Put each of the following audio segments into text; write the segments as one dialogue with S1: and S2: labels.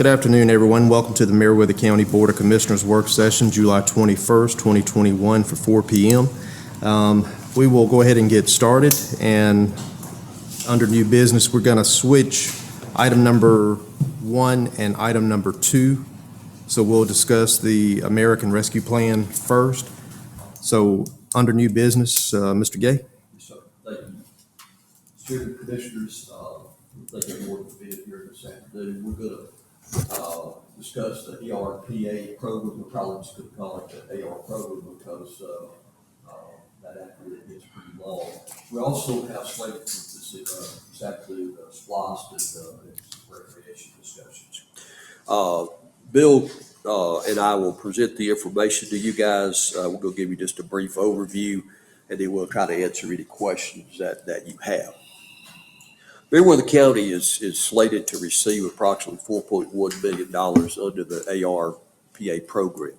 S1: Good afternoon, everyone. Welcome to the Meriwether County Board of Commissioners Work Session, July 21st, 2021 for 4 p.m. We will go ahead and get started, and under new business, we're going to switch item number 1 and item number 2. So we'll discuss the American Rescue Plan first. So under new business, Mr. Gay.
S2: Yes, sir. Thank you. Student commissioners, thank everyone for being here this afternoon. We're going to discuss the ERPA program. We probably just could call it the AR program because that acronym gets pretty long. We also have slated this afternoon spliced and recreation discussions. Bill and I will present the information to you guys. We're going to give you just a brief overview, and then we'll try to answer any questions that you have. Meriwether County is slated to receive approximately $4.1 million under the ARPA program.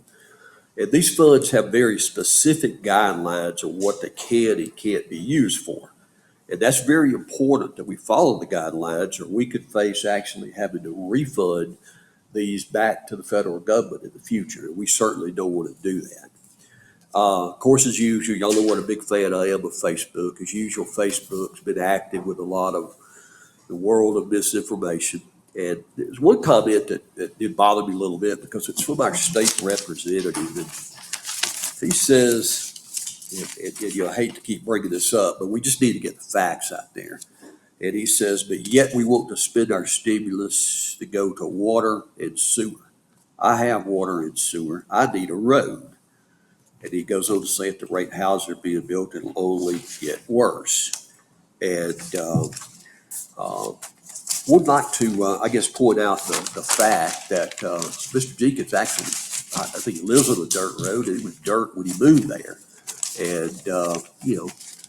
S2: And these funds have very specific guidelines on what they can and can't be used for. And that's very important that we follow the guidelines, or we could face actually having to refund these back to the federal government in the future. And we certainly don't want to do that. Of course, as usual, y'all know what a big fan I am of Facebook. As usual, Facebook's been active with a lot of the world of misinformation. And there's one comment that did bother me a little bit because it's from our state representative. And he says, and I hate to keep bringing this up, but we just need to get the facts out there. And he says, but yet we want to spend our stimulus to go to water and sewer. I have water and sewer. I need a road. And he goes on to say at the rate houses are being built, it'll only get worse. And would like to, I guess, point out the fact that Mr. Jenkins actually, I think he lives on a dirt road, and it was dirt when he moved there. And,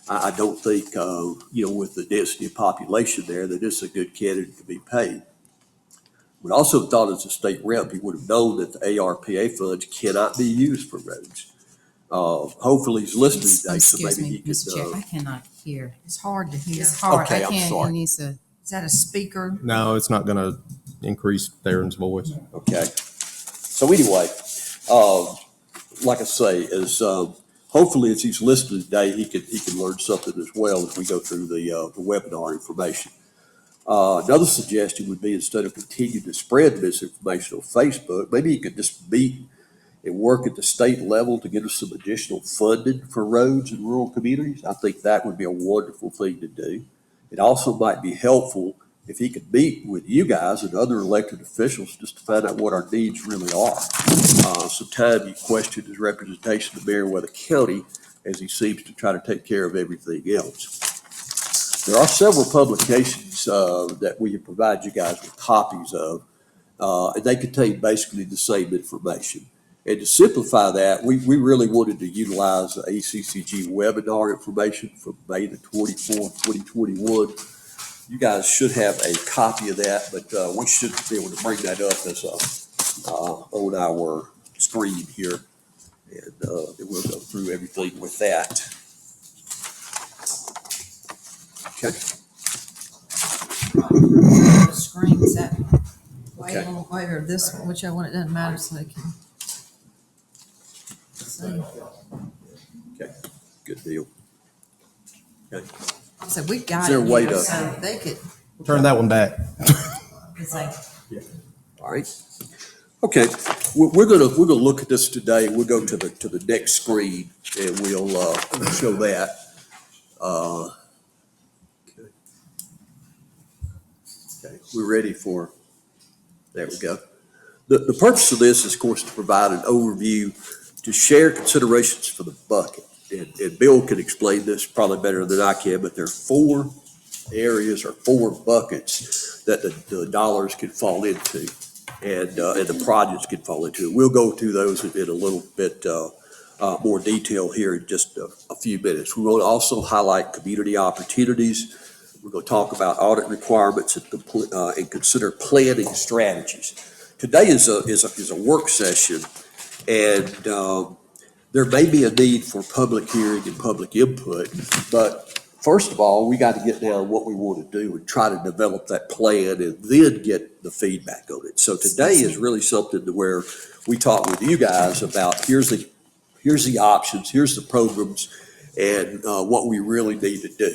S2: I don't think, with the density of population there, that it's a good candidate to be paid. We also thought as a state rep, he would have known that the ARPA funds cannot be used for roads. Hopefully he's listening today, so maybe he could.
S3: Mr. Chair, I cannot hear.
S4: It's hard to hear.
S3: It's hard.
S2: Okay,
S3: I
S2: I'm
S3: can't.
S2: sorry.
S3: He needs to.
S4: Is that a speaker?
S1: No, it's not going to increase Theron's voice.
S2: Okay. So anyway, like I say, hopefully as he's listening today, he can learn something as well as we go through the webinar information. Another suggestion would be, instead of continuing to spread misinformation on Facebook, maybe he could just meet and work at the state level to get us some additional funding for roads in rural communities. I think that would be a wonderful thing to do. It also might be helpful if he could meet with you guys and other elected officials just to find out what our needs really are. Sometimes you question his representation of Meriwether County as he seems to try to take care of everything else. There are several publications that we can provide you guys with copies of, and they contain basically the same information. And to simplify that, we really wanted to utilize the ACCG webinar information from May the 24th, 2021. You guys should have a copy of that, but we should be able to bring that up as on our screen here. And we'll go through everything with that. Okay.
S4: The screen's that way,
S2: Okay.
S4: a little way, or this one, whichever one, it doesn't matter, so they can see.
S2: Okay, good deal. Okay.
S4: So we got
S2: Is there a
S4: it
S2: way
S4: here,
S2: to-
S4: so they could,
S1: Turn that one back.
S4: it's like,
S2: All right. Okay, we're gonna look at this today. We'll go to the next screen and we'll show that. Okay, we're ready for. There we go. The purpose of this is, of course, to provide an overview, to share considerations for the bucket. And Bill can explain this probably better than I can, but there are 4 areas or 4 buckets that the dollars can fall into, and the projects can fall into. We'll go through those in a little bit more detail here in just a few minutes. We will also highlight community opportunities. We're going to talk about audit requirements and consider planning strategies. Today is a work session, and there may be a need for public hearing and public input, but first of all, we got to get down what we want to do and try to develop that plan and then get the feedback on it. So today is really something to where we talk with you guys about here's the options, here's the programs, and what we really need to do.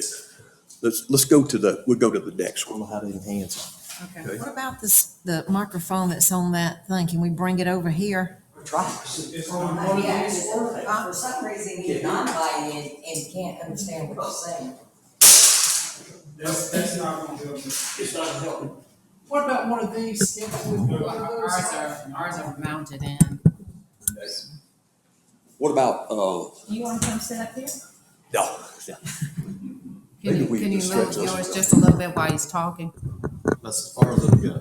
S2: We'll go to the next
S1: I don't
S2: one.
S1: know how to enhance it.
S4: Okay. What about the microphone that's on that thing? Can we bring it over here?
S2: Try.
S3: Yeah, for some reason, he's not buying and can't understand what you're saying.
S5: That's not gonna help me.
S2: It's not helping.
S4: What about one of these?
S6: Ours are mounted in.
S2: What about,
S3: You wanna come sit up here?
S2: no. Maybe we
S6: Can you
S2: just
S6: move
S2: stretch this
S6: yours
S2: one.
S6: just a little bit while he's talking?
S1: That's as far as it'll go.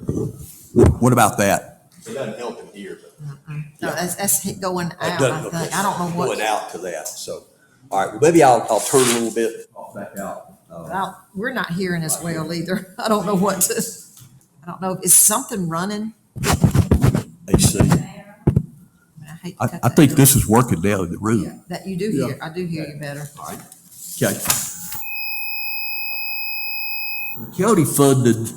S2: What about that?
S1: It doesn't help in here, but.
S4: No, that's going
S2: It
S4: out,
S2: doesn't-
S4: I think. I don't know what.
S2: Going out to that, so, all right, well, maybe I'll turn a little bit. Back out.
S4: We're not hearing as well either. I don't know what to, I don't know. Is something running?
S2: AC.
S4: I hate to cut
S2: I
S4: that
S2: think
S4: down.
S2: this is working now in the room.
S4: Yeah, that you do hear, I do hear you better.
S2: Okay. The county funding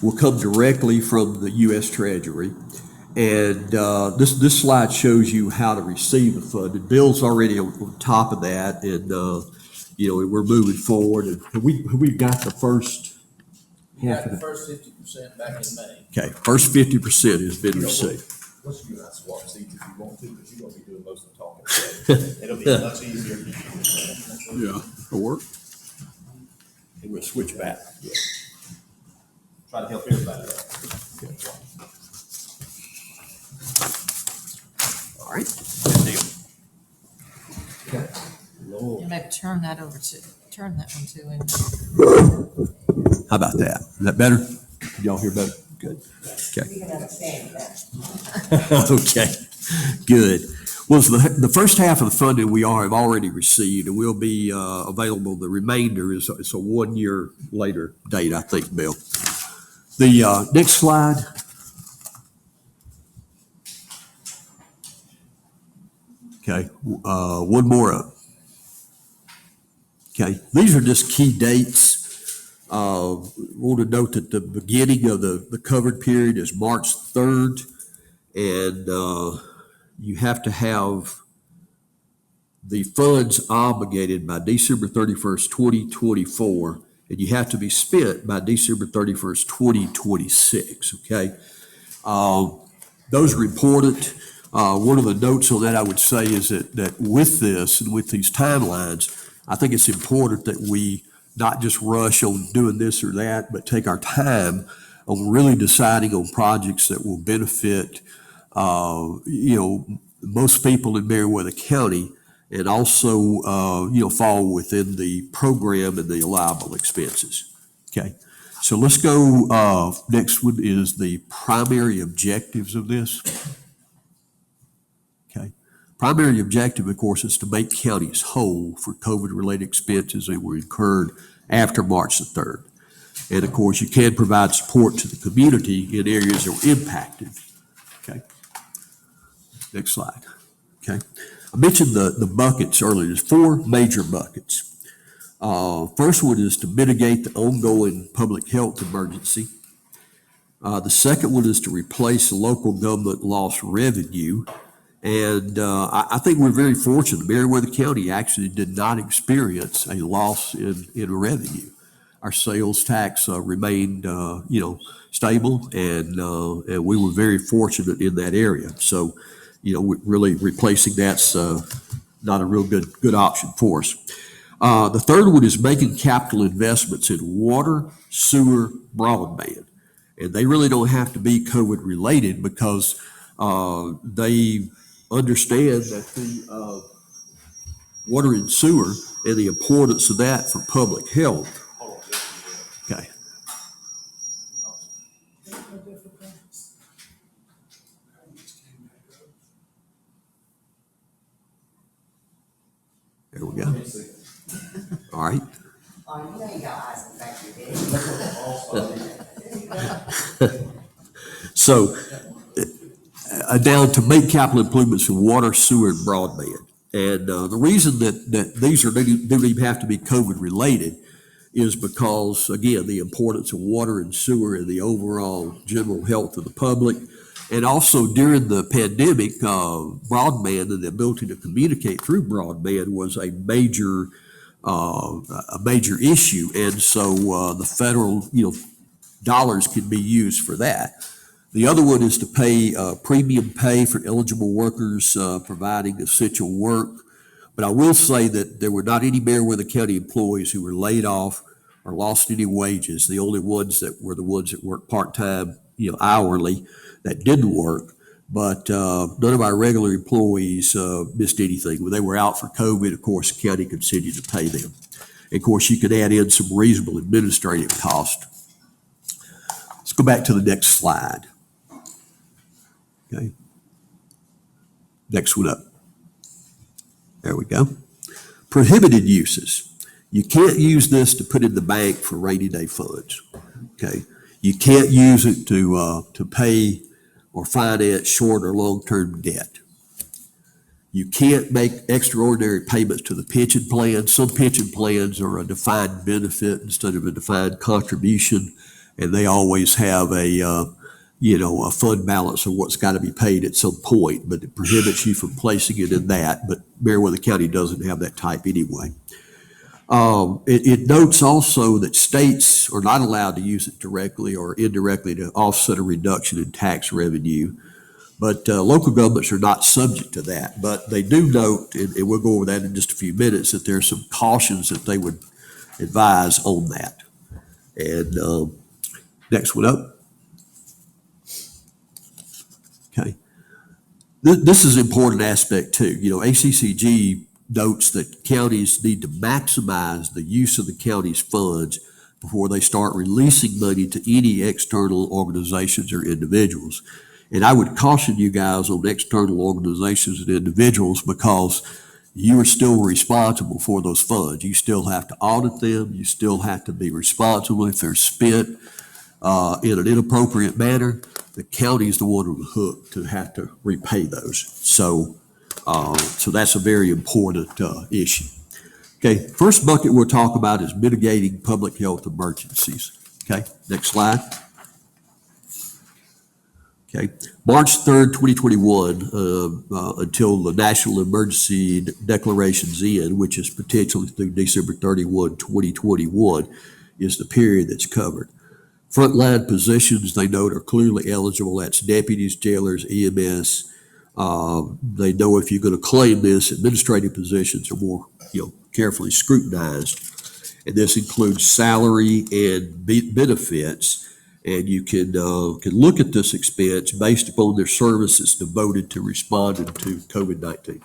S2: will come directly from the U.S. Treasury. And this slide shows you how to receive the funding. Bill's already on top of that, and we're moving forward. And we've got the first half of
S7: The
S2: it.
S7: first 50% back in May.
S2: Okay, first 50% has been received.
S7: Let's do that swap seats if you want to, because you're gonna be doing most of the talking. So it'll be much easier.
S2: Yeah, it'll work. And we'll switch back.
S7: Try to help everybody out.
S2: All right. Good deal.
S4: You maybe turn that one to him.
S2: How about that? Is that better? Can y'all hear better? Good. Okay.
S3: You can understand that.
S2: Okay, good. Well, so the first half of the funding we have already received, and will be available. The remainder is a 1 year later date, I think, Bill. The next slide. Okay, one more up. Okay, these are just key dates. Want to note that the beginning of the covered period is March 3rd, and you have to have the funds obligated by December 31st, 2024, and you have to be spent by December 31st, 2026, okay? Those are important. One of the notes on that I would say is that with this and with these timelines, I think it's important that we not just rush on doing this or that, but take our time on really deciding on projects that will benefit, most people in Meriwether County, and also, fall within the program and the allowable expenses. Okay, so let's go. Next one is the primary objectives of this. Okay, primary objective, of course, is to make counties whole for COVID-related expenses that were incurred after March the 3rd. And of course, you can provide support to the community in areas that were impacted. Okay. Next slide. Okay. I mentioned the buckets earlier. There's 4 major buckets. First one is to mitigate the ongoing public health emergency. The second one is to replace local government lost revenue. And I think we're very fortunate. Meriwether County actually did not experience a loss in revenue. Our sales tax remained, stable, and we were very fortunate in that area. So, really replacing that's not a real good option for us. The third one is making capital investments in water, sewer, broadband. And they really don't have to be COVID related because they understand that the water and sewer and the importance of that for public health. Okay. There we go. All right.
S3: Oh, you ain't got eyes in the back of your head.
S2: So down to make capital improvements in water, sewer, and broadband.
S5: And the reason that these don't even have to be COVID related is because, again, the importance of water and sewer and the overall general health of the public. And also during the pandemic, broadband and the ability to communicate through broadband was a major issue. And so the federal, dollars can be used for that. The other one is to pay premium pay for eligible workers providing essential work. But I will say that there were not any Meriwether County employees who were laid off or lost any wages. The only ones that were the ones that worked part-time, hourly, that didn't work. But none of our regular employees missed anything. When they were out for COVID, of course, the county continued to pay them. And of course, you could add in some reasonable administrative cost. Let's go back to the next slide. Okay. Next one up. There we go. Prohibited uses. You can't use this to put in the bank for rainy day funds. Okay. You can't use it to pay or finance short or long-term debt. You can't make extraordinary payments to the pension plan. Some pension plans are a defined benefit instead of a defined contribution, and they always have a fund balance of what's got to be paid at some point, but it prohibits you from placing it in that. But Meriwether County doesn't have that type anyway. It notes also that states are not allowed to use it directly or indirectly to offset a reduction in tax revenue, but local governments are not subject to that. But they do note, and we'll go over that in just a few minutes, that there's some cautions that they would advise on that. And next one up. Okay. This is an important aspect too. ACCG notes that counties need to maximize the use of the county's funds before they start releasing money to any external organizations or individuals. And I would caution you guys on external organizations and individuals because you are still responsible for those funds. You still have to audit them. You still have to be responsible if they're spent in an inappropriate manner. The county is the one on the hook to have to repay those. So that's a very important issue. Okay, first bucket we'll talk about is mitigating public health emergencies. Okay, next slide. Okay, March 3rd, 2021, until the national emergency declaration's end, which is potentially through December 31, 2021, is the period that's covered. Frontline positions, they note, are clearly eligible. That's deputies, jailers, EMS. They know if you're going to claim this, administrative positions are more, carefully scrutinized. And this includes salary and benefits. And you can look at this expense based upon their services devoted to responding to COVID-19.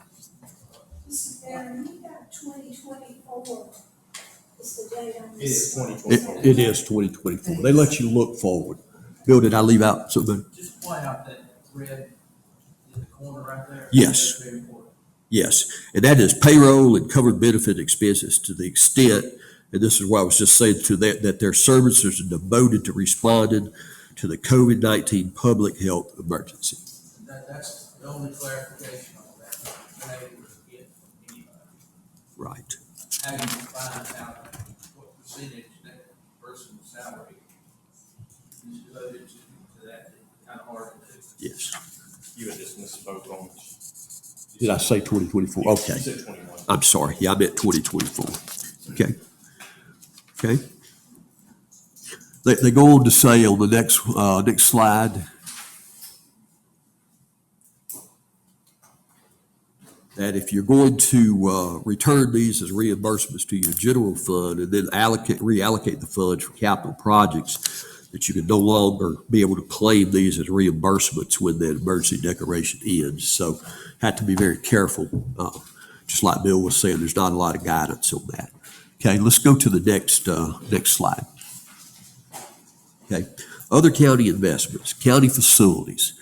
S8: Mr. Barron, you got 2024 is the date on
S7: It
S8: this.
S7: is 2024.
S5: It is 2024. They let you look forward. Bill, did I leave out something?
S9: Just point out that red in the corner right there.
S5: Yes.
S9: That's very important.
S5: Yes, and that is payroll and covered benefit expenses to the extent, and this is what I was just saying to that their services are devoted to responding to the COVID-19 public health emergency.
S9: That's the only clarification on that. You're not able to get from anybody.
S5: Right.
S9: How do you find out what percentage that person's salary is devoted to that? Kind of hard to do.
S5: Yes.
S7: You had just misspoke on.
S5: Did I say 2024?
S7: You
S5: Okay.
S7: said 21.
S5: I'm sorry. Yeah, I meant 2024. Okay. Okay. They go on to say on the next slide that if you're going to return these as reimbursements to your general fund and then reallocate the funds for capital projects, that you can no longer be able to claim these as reimbursements when the emergency declaration ends. So have to be very careful. Just like Bill was saying, there's not a lot of guidance on that. Okay, let's go to the next slide. Okay, other county investments, county facilities.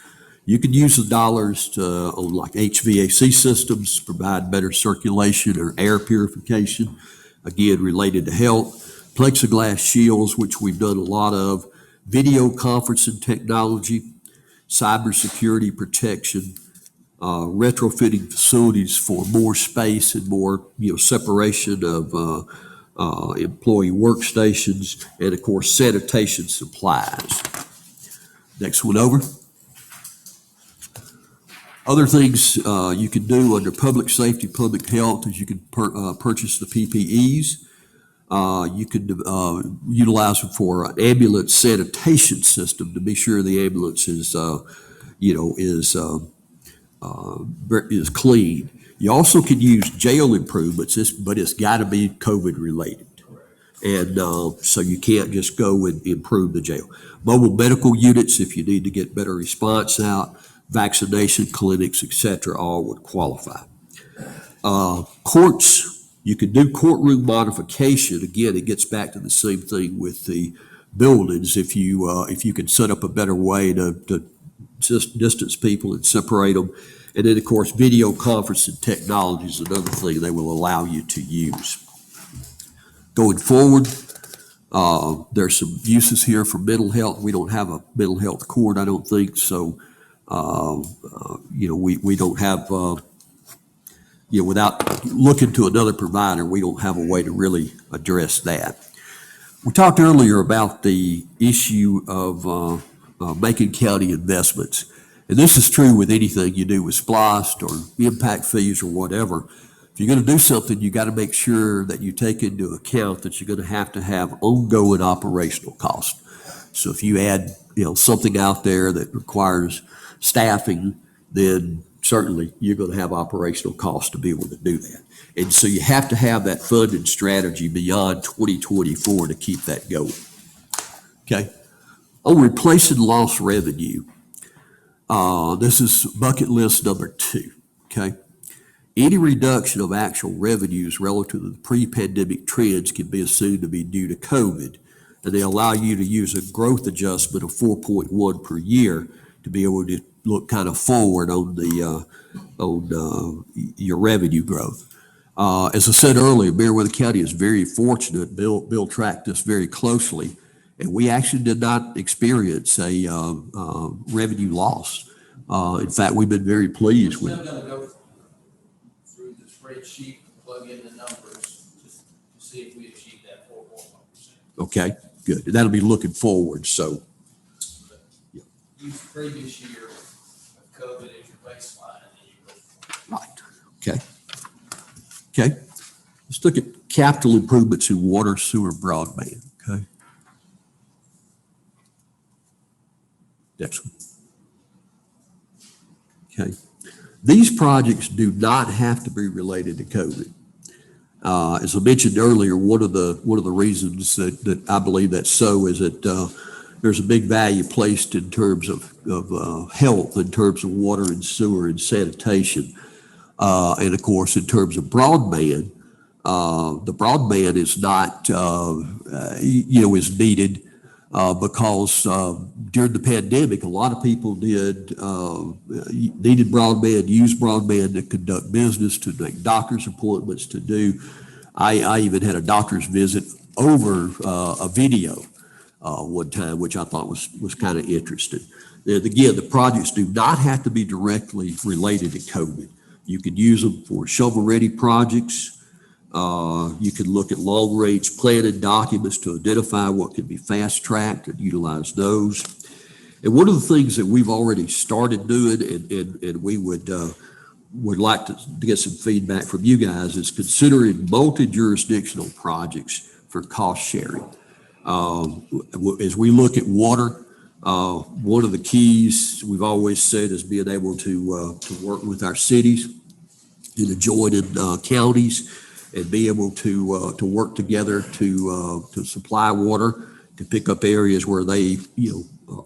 S5: You can use the dollars on like HVAC systems, provide better circulation or air purification, again, related to health. Plexiglass shields, which we've done a lot of. Video conferencing technology, cybersecurity protection, retrofitting facilities for more space and more, separation of employee workstations, and of course sanitation supplies. Next one over. Other things you can do under public safety, public health is you can purchase the PPEs. You could utilize them for an ambulance sanitation system to be sure the ambulance is clean. You also can use jail improvements, but it's got to be COVID related. And so you can't just go and improve the jail. Mobile medical units, if you need to get better response out, vaccination clinics, et cetera, all would qualify. Courts, you can do courtroom modification. Again, it gets back to the same thing with the buildings. If you can set up a better way to just distance people and separate them. And then, of course, video conferencing technology is another thing they will allow you to use. Going forward, there's some uses here for mental health. We don't have a mental health court, I don't think, so we don't have, without looking to another provider, we don't have a way to really address that. We talked earlier about the issue of making county investments. And this is true with anything you do with SPLOST or impact fees or whatever. If you're going to do something, you got to make sure that you take into account that you're going to have ongoing operational costs. So if you add, something out there that requires staffing, then certainly you're going to have operational costs to be able to do that. And so you have to have that funding strategy beyond 2024 to keep that going. Okay. On replacing lost revenue, this is bucket list number 2. Okay. Any reduction of actual revenues relative to the pre-pandemic trends can be assumed to be due to COVID, and they allow you to use a growth adjustment of 4.1 per year to be able to look kind of forward on your revenue growth. As I said earlier, Meriwether County is very fortunate. Bill tracked this very closely, and we actually did not experience a revenue loss. In fact, we've been very pleased with it.
S9: Still gonna go through the spreadsheet, plug in the numbers, just to see if we achieve that 4.1%.
S5: Okay, good. That'll be looking forward, so.
S9: Use the previous year of COVID as your baseline, and then you go.
S5: Right, okay. Okay, let's look at capital improvements in water, sewer, broadband, okay? Next one. Okay, these projects do not have to be related to COVID. As I mentioned earlier, one of the reasons that I believe that's so is that there's a big value placed in terms of health, in terms of water and sewer and sanitation. And of course, in terms of broadband, the broadband is not, is needed because during the pandemic, a lot of people needed broadband, used broadband to conduct business, to make doctor's appointments, to do. I even had a doctor's visit over a video one time, which I thought was kind of interesting. And again, the projects do not have to be directly related to COVID. You could use them for shovel-ready projects. You can look at long-range planning documents to identify what could be fast-tracked and utilize those. And one of the things that we've already started doing, and we would like to get some feedback from you guys, is considering multi-jurisdictional projects for cost sharing. As we look at water, one of the keys we've always said is being able to work with our cities in adjoining counties and be able to work together to supply water, to pick up areas where they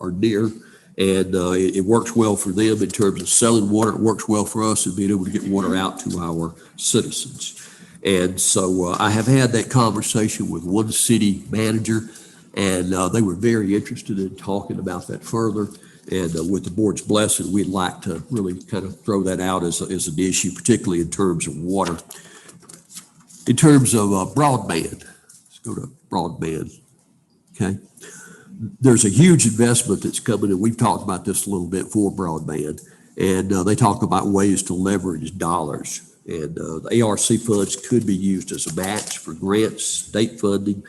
S5: are near, and it works well for them in terms of selling water. It works well for us in being able to get water out to our citizens. And so I have had that conversation with one city manager, and they were very interested in talking about that further. And with the board's blessing, we'd like to really kind of throw that out as an issue, particularly in terms of water. In terms of broadband, let's go to broadband, okay? There's a huge investment that's coming, and we've talked about this a little bit for broadband. And they talk about ways to leverage dollars. And the ARC funds could be used as a match for grants, state funding,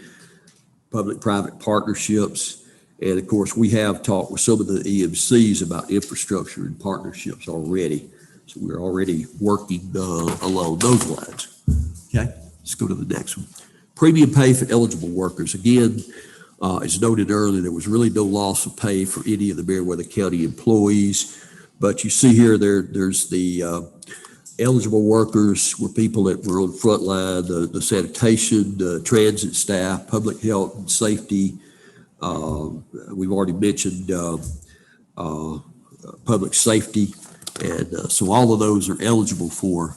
S5: public-private partnerships. And of course, we have talked with some of the EMCs about infrastructure and partnerships already. So we're already working along those lines. Okay, let's go to the next one. Premium pay for eligible workers. Again, as noted earlier, there was really no loss of pay for any of the Meriwether County employees. But you see here, there's the eligible workers were people that were on the front line, the sanitation, the transit staff, public health and safety. We've already mentioned public safety. And so all of those are eligible for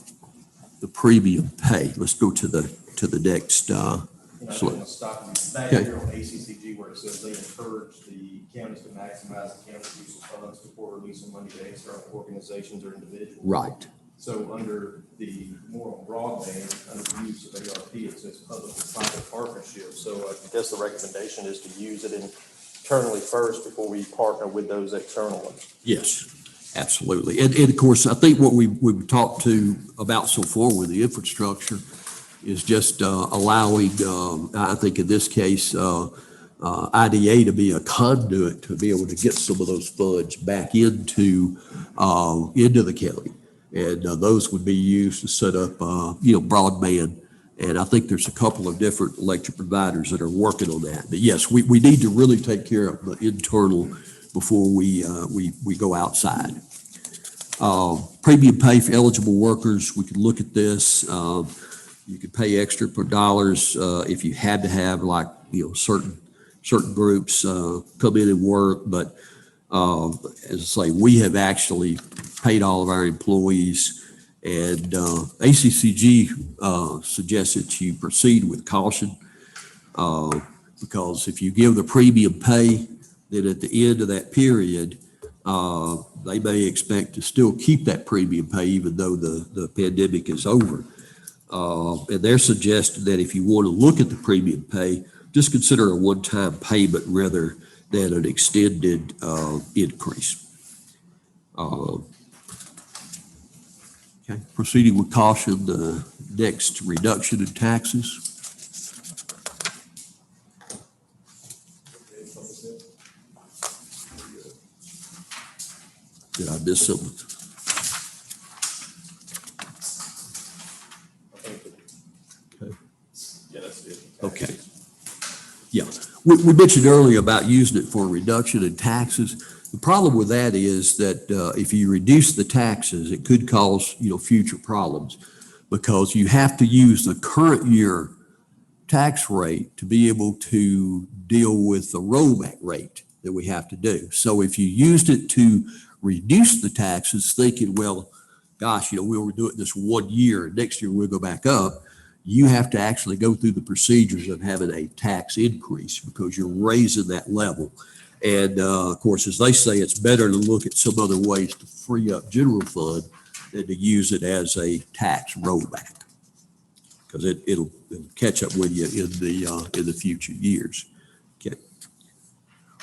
S5: the premium pay. Let's go to the next slide.
S7: Stop you back
S5: Okay.
S7: here on ACCG where it says they encourage the counties to maximize the county's use of funds before releasing money to external organizations or individuals.
S5: Right.
S7: So under the more on broadband, under the use of ARP, it says public and private partnerships. So I guess the recommendation is to use it internally first before we partner with those external ones.
S5: Yes, absolutely. And of course, I think what we've talked to about so far with the infrastructure is just allowing, I think in this case, IDA to be a conduit to be able to get some of those funds back into the county. And those would be used to set up, broadband. And I think there's a couple of different electric providers that are working on that. But yes, we need to really take care of the internal before we go outside. Premium pay for eligible workers, we could look at this. You could pay extra per dollars if you had to have certain groups come in and work. But as I say, we have actually paid all of our employees, and ACCG suggests that you proceed with caution because if you give the premium pay, then at the end of that period, they may expect to still keep that premium pay even though the pandemic is over. And they're suggesting that if you want to look at the premium pay, just consider a one-time payment rather than an extended increase. Okay, proceeding with caution, the next reduction in taxes. Did I miss something?
S7: Yeah, that's it.
S5: Okay. Yeah, we mentioned earlier about using it for a reduction in taxes. The problem with that is that if you reduce the taxes, it could cause, future problems because you have to use the current year tax rate to be able to deal with the rollback rate that we have to do. So if you used it to reduce the taxes, thinking, well, gosh, we were doing this 1 year, next year we'll go back up. You have to actually go through the procedures of having a tax increase because you're raising that level. And of course, as they say, it's better to look at some other ways to free up general fund than to use it as a tax rollback because it'll catch up with you in the future years. Okay.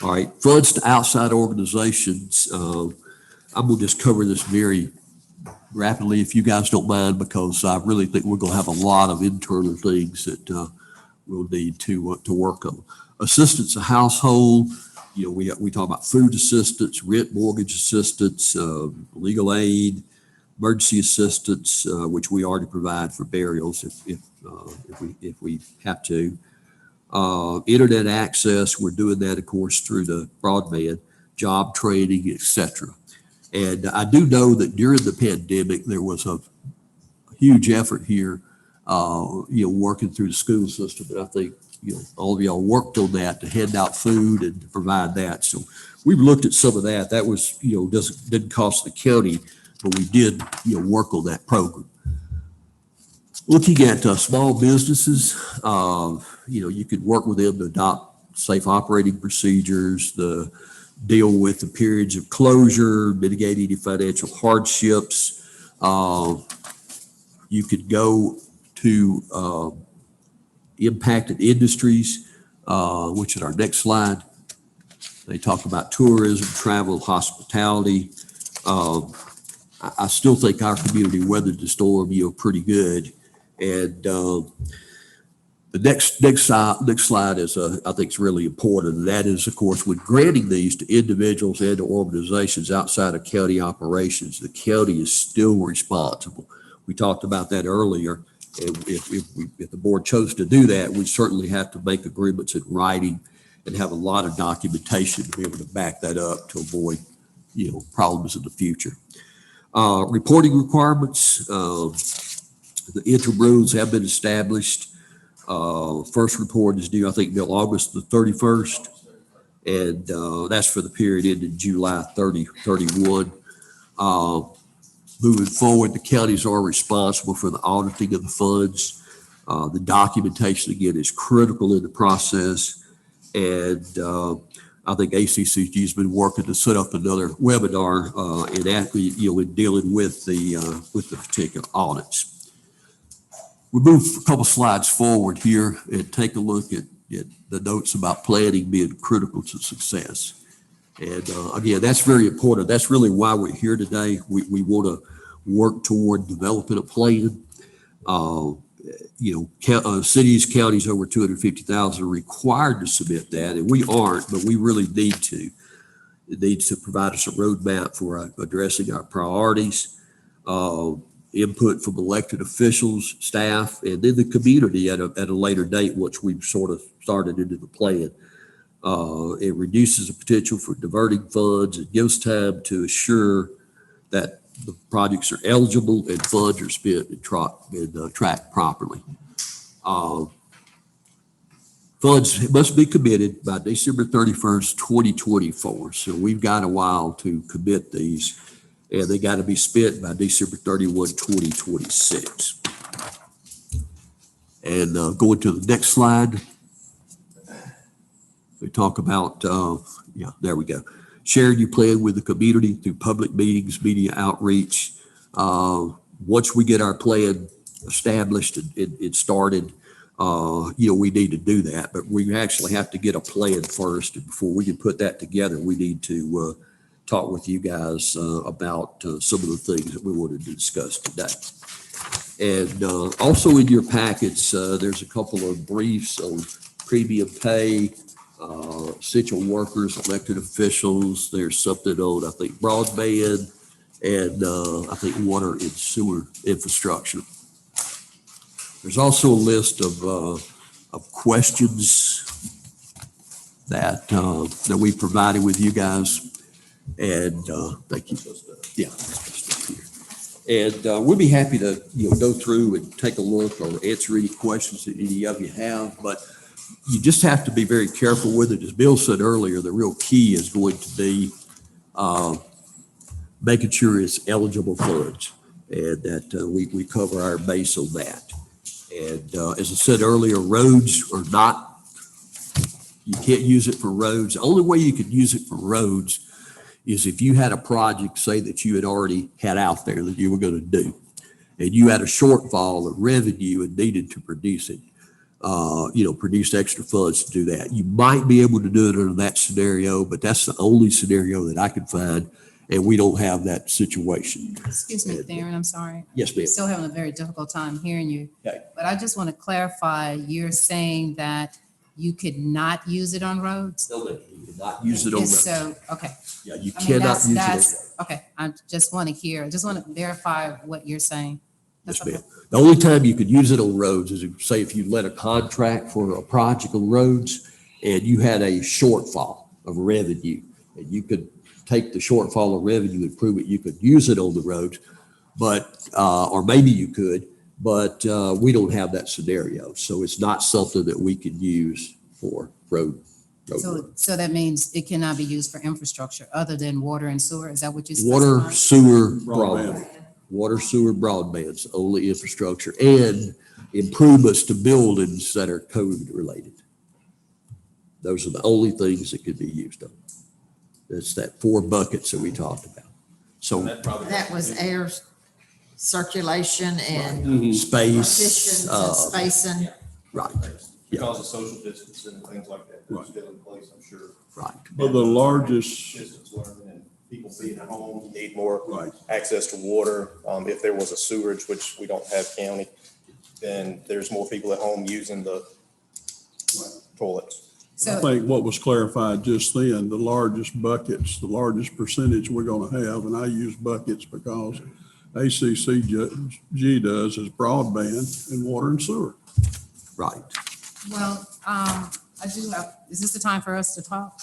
S5: All right, funds to outside organizations. I'm gonna just cover this very rapidly, if you guys don't mind, because I really think we're going to have a lot of internal things that we'll need to work on. Assistance to household, we talk about food assistance, rent, mortgage assistance, legal aid, emergency assistance, which we already provide for burials if we have to. Internet access, we're doing that, of course, through the broadband, job training, etc. And I do know that during the pandemic, there was a huge effort here, working through the school system. And I think, all of y'all worked on that to hand out food and to provide that. So we've looked at some of that. That was, didn't cost the county, but we did, work on that program. Looking at small businesses, you could work with them to adopt safe operating procedures, deal with the periods of closure, mitigate any financial hardships. You could go to impacted industries, which is our next slide. They talk about tourism, travel, hospitality. I still think our community weathered the storm, pretty good. And the next slide is, I think, is really important. And that is, of course, with granting these to individuals and to organizations outside of county operations, the county is still responsible. We talked about that earlier. And if the board chose to do that, we certainly have to make agreements in writing and have a lot of documentation to be able to back that up to avoid, problems in the future. Reporting requirements, the interim rules have been established. First report is due, I think, till August the 31st. And that's for the period ending July 31. Moving forward, the counties are responsible for the auditing of the funds. The documentation, again, is critical in the process. And I think ACCG has been working to set up another webinar in dealing with the particular audits. We move a couple slides forward here and take a look at the notes about planning being critical to success. And again, that's very important. That's really why we're here today. We want to work toward developing a plan. Cities, counties over 250,000 are required to submit that, and we aren't, but we really need to. It needs to provide us a roadmap for addressing our priorities, input from elected officials, staff, and then the community at a later date, once we've sort of started into the plan. It reduces the potential for diverting funds. It gives time to assure that the projects are eligible and funds are spent and tracked properly. Funds must be committed by December 31st, 2024. So we've got a while to commit these, and they got to be spent by December 31, 2026. And going to the next slide, we talk about, there we go. Sharing your plan with the community through public meetings, media outreach. Once we get our plan established and started, we need to do that, but we actually have to get a plan first. And before we can put that together, we need to talk with you guys about some of the things that we wanted to discuss today. And also in your packets, there's a couple of briefs on premium pay, essential workers, elected officials. There's something on, I think, broadband, and I think water and sewer infrastructure. There's also a list of questions that we provided with you guys, and thank you. Yeah. And we'll be happy to go through and take a look or answer any questions that any of you have, but you just have to be very careful with it. As Bill said earlier, the real key is going to be making sure it's eligible funds, and that we cover our base on that. And as I said earlier, roads are not, you can't use it for roads. The only way you could use it for roads is if you had a project, say, that you had already had out there that you were going to do, and you had a shortfall of revenue and needed to produce it, produce extra funds to do that. You might be able to do it under that scenario, but that's the only scenario that I can find, and we don't have that situation.
S6: Excuse me, Theron, I'm sorry.
S5: Yes, ma'am.
S6: Still having a very difficult time hearing you.
S5: Okay.
S6: But I just want to clarify, you're saying that you could not use it on roads?
S5: No, you cannot use it on roads.
S6: So, okay.
S5: Yeah, you
S6: I mean,
S5: cannot use it on roads.
S6: okay. I just want to verify what you're saying.
S5: Yes,
S6: That's
S5: ma'am. The only time you could use it on roads is if, say, if you let a contract for a project on roads and you had a shortfall of revenue, and you could take the shortfall of revenue and prove it, you could use it on the roads, but, or maybe you could, but we don't have that scenario. So it's not something that we can use for road.
S6: So that means it cannot be used for infrastructure other than water and sewer? Is that what you
S5: Water,
S6: specified?
S5: sewer, broadband. Water, sewer, broadband's only infrastructure, and improvements to buildings that are code related. Those are the only things that could be used on. It's that 4 buckets that we talked about. So
S4: That was air circulation and
S5: space,
S4: partitions and spacing.
S5: right,
S7: Because of social distancing and things like that, that's still in place, I'm sure.
S5: right.
S10: But the largest,
S7: Distance learning and people being at home need more
S5: Right.
S7: access to water. If there was a sewerage, which we don't have county, then there's more people at home using the toilets.
S6: So.
S10: I think what was clarified just then, the largest buckets, the largest percentage we're gonna have, and I use buckets because ACCG does is broadband and water and sewer.
S5: Right.
S6: Well, I do have, is this the time for us to talk?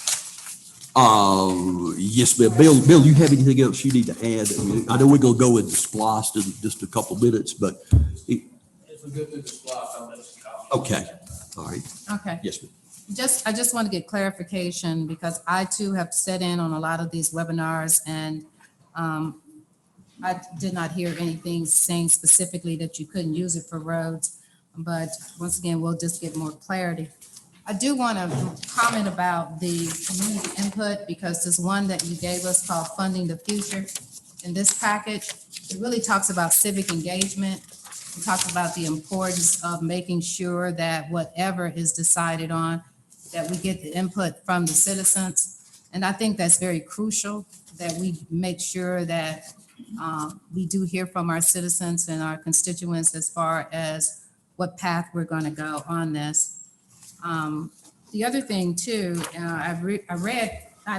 S5: Yes, ma'am. Bill, you have anything else you need to add? I know we're gonna go into SPOS in just a couple minutes, but,
S9: If we go through the spot, I'll let you know.
S5: okay, all right.
S6: Okay.
S5: Yes, ma'am.
S6: I just want to get clarification because I too have sat in on a lot of these webinars and I did not hear anything saying specifically that you couldn't use it for roads. But once again, we'll just get more clarity. I do want to comment about the community input because there's one that you gave us called Funding the Future. In this package, it really talks about civic engagement. It talks about the importance of making sure that whatever is decided on, that we get the input from the citizens. And I think that's very crucial that we make sure that we do hear from our citizens and our constituents as far as what path we're going to go on this. The other thing too, I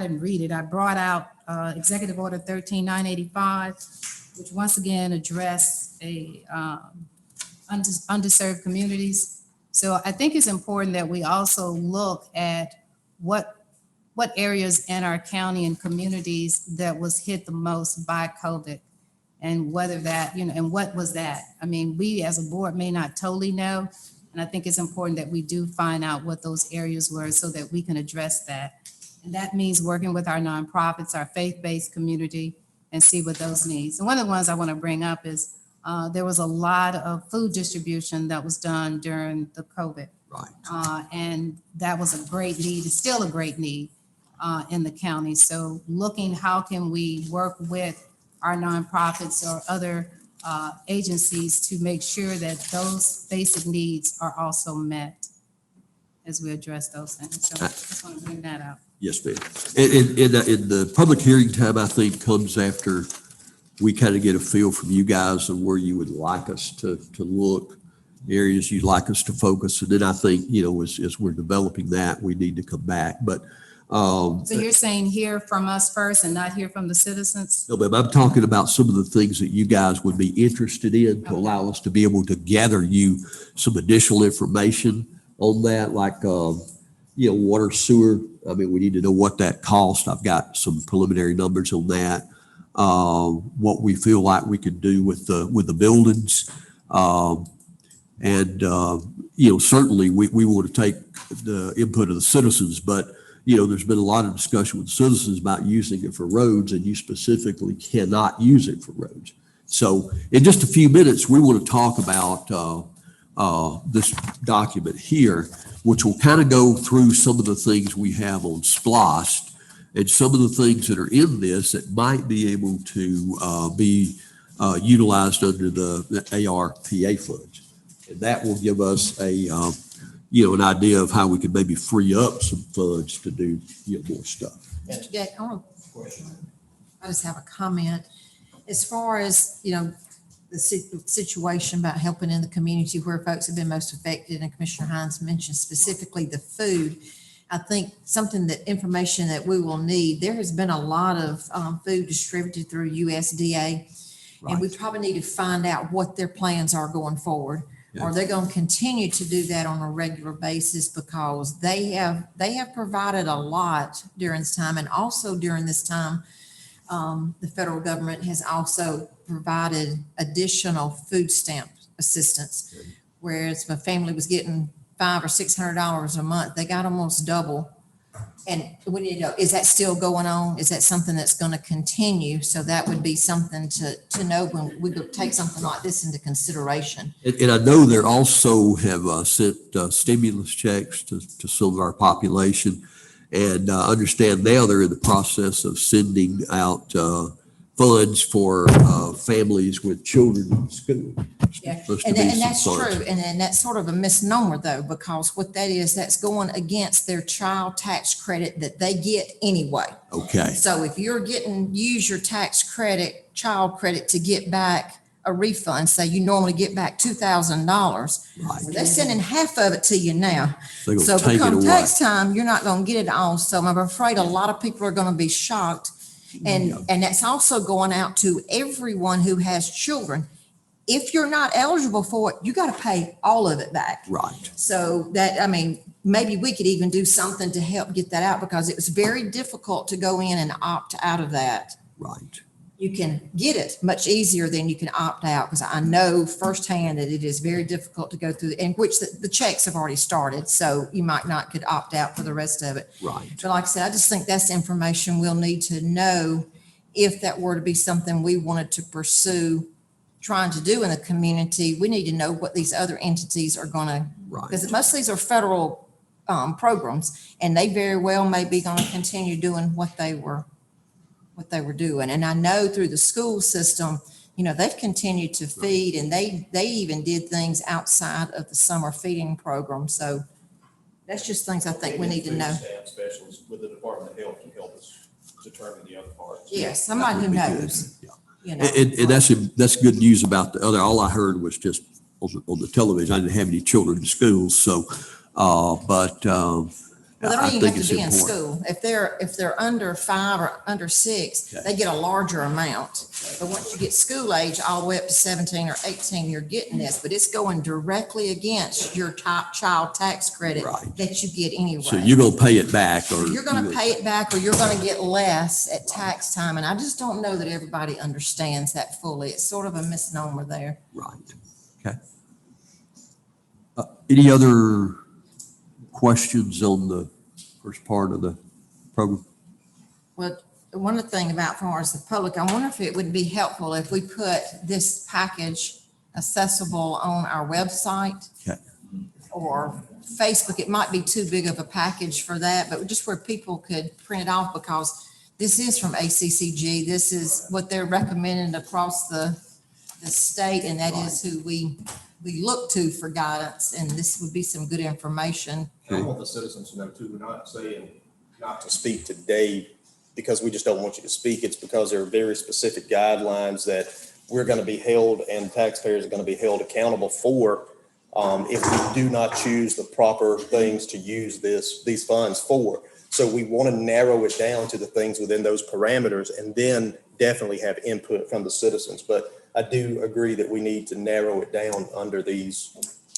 S6: didn't read it, I brought out Executive Order 13985, which once again addressed underserved communities. So I think it's important that we also look at what areas in our county and communities that was hit the most by COVID and whether that, and what was that? I mean, we as a board may not totally know. And I think it's important that we do find out what those areas were so that we can address that. And that means working with our nonprofits, our faith-based community, and see what those needs. And one of the ones I want to bring up is there was a lot of food distribution that was done during the COVID.
S5: Right.
S6: And that was a great need, it's still a great need in the county. So looking, how can we work with our nonprofits or other agencies to make sure that those basic needs are also met as we address those things. So I just want to bring that up.
S5: Yes, ma'am. And the public hearing time, I think, comes after we kind of get a feel from you guys of where you would like us to look, areas you'd like us to focus. And then I think, as we're developing that, we need to come back. But
S6: So you're saying hear from us first and not hear from the citizens?
S5: no, ma'am, I'm talking about some of the things that you guys would be interested in to allow us to be able to gather you some additional information on that, like, water, sewer. I mean, we need to know what that costs. I've got some preliminary numbers on that. What we feel like we could do with the buildings. Certainly we want to take the input of the citizens, but there's been a lot of discussion with citizens about using it for roads, and you specifically cannot use it for roads. So in just a few minutes, we want to talk about this document here, which will kind of go through some of the things we have on SPLOST and some of the things that are in this that might be able to be utilized under the ARPA funds. And that will give us an idea of how we could maybe free up some funds to do more stuff.
S4: Yeah, I just have a comment. As far as, the situation about helping in the community where folks have been most affected, and Commissioner Hines mentioned specifically the food, I think information that we will need, there has been a lot of food distributed through USDA, and we probably need to find out what their plans are going forward.
S5: Yeah.
S4: Are they going to continue to do that on a regular basis? Because they have provided a lot during this time, and also during this time, the federal government has also provided additional food stamp assistance. Whereas if a family was getting $500 or $600 a month, they got almost double. And we need to know, is that still going on? Is that something that's going to continue? So that would be something to know when we take something like this into consideration.
S5: And I know they also have sent stimulus checks to some of our population, and understand now they're in the process of sending out funds for families with children in school.
S4: Yeah,
S5: Supposed to
S4: and
S5: be
S4: and
S5: some
S4: that's
S5: funds.
S4: true, and then that's sort of a misnomer though, because what that is, that's going against their child tax credit that they get anyway.
S5: Okay,
S4: So if you're use your tax credit, child credit to get back a refund, say you normally get back $2,000,
S5: right.
S4: they're sending half of it to you now.
S5: They're
S4: So
S5: gonna take it
S4: come
S5: away.
S4: tax time, you're not gonna get it all. So I'm afraid a lot of people are gonna be shocked. And that's also going out to everyone who has children. If you're not eligible for it, you gotta pay all of it back.
S5: Right,
S4: So that, I mean, maybe we could even do something to help get that out, because it was very difficult to go in and opt out of that.
S5: right.
S4: You can get it much easier than you can opt out, because I know firsthand that it is very difficult to go through, and which the checks have already started, so you might not could opt out for the rest of it.
S5: Right.
S4: But like I said, I just think that's information we'll need to know if that were to be something we wanted to pursue trying to do in the community. We need to know what these other entities are gonna,
S5: Right.
S4: because most of these are federal programs, and they very well may be gonna continue doing what they were doing. And I know through the school system, you know, they've continued to feed, and they even did things outside of the summer feeding program. So that's just things I think we need to know.
S7: Staff specialists with the Department of Health can help us determine the other parts.
S4: Yes, somebody who
S5: Would be good.
S4: knows,
S5: Yeah.
S4: you know.
S5: And that's good news about the other. All I heard was just on the television. I didn't have any children in school, so, but
S4: Well, they
S5: I
S4: don't even
S5: think
S4: have
S5: it's
S4: to be in
S5: important.
S4: school. If they're under 5 or under 6,
S5: Okay.
S4: they get a larger amount. But once you get school age, all the way up to 17 or 18, you're getting this, but it's going directly against your top child tax credit
S5: Right.
S4: that you get anyway.
S5: So you're gonna pay it back, or
S4: You're gonna pay it back, or you're gonna get less at tax time, and I just don't know that everybody understands that fully. It's sort of a misnomer there.
S5: Right. Okay. Any other questions on the first part of the program?
S4: Well, one thing about far as the public, I wonder if it would be helpful if we put this package accessible on our website.
S5: Okay.
S4: Or Facebook. It might be too big of a package for that, but just where people could print it off, because this is from ACCG. This is what they're recommending across the state, and that is who we look to for guidance, and this would be some good information.
S7: And I want the citizens to know too, we're not saying not to speak today because we just don't want you to speak. It's because there are very specific guidelines that we're going to be held, and taxpayers are going to be held accountable for if we do not choose the proper things to use these funds for. So we want to narrow it down to the things within those parameters, and then definitely have input from the citizens. But I do agree that we need to narrow it down under these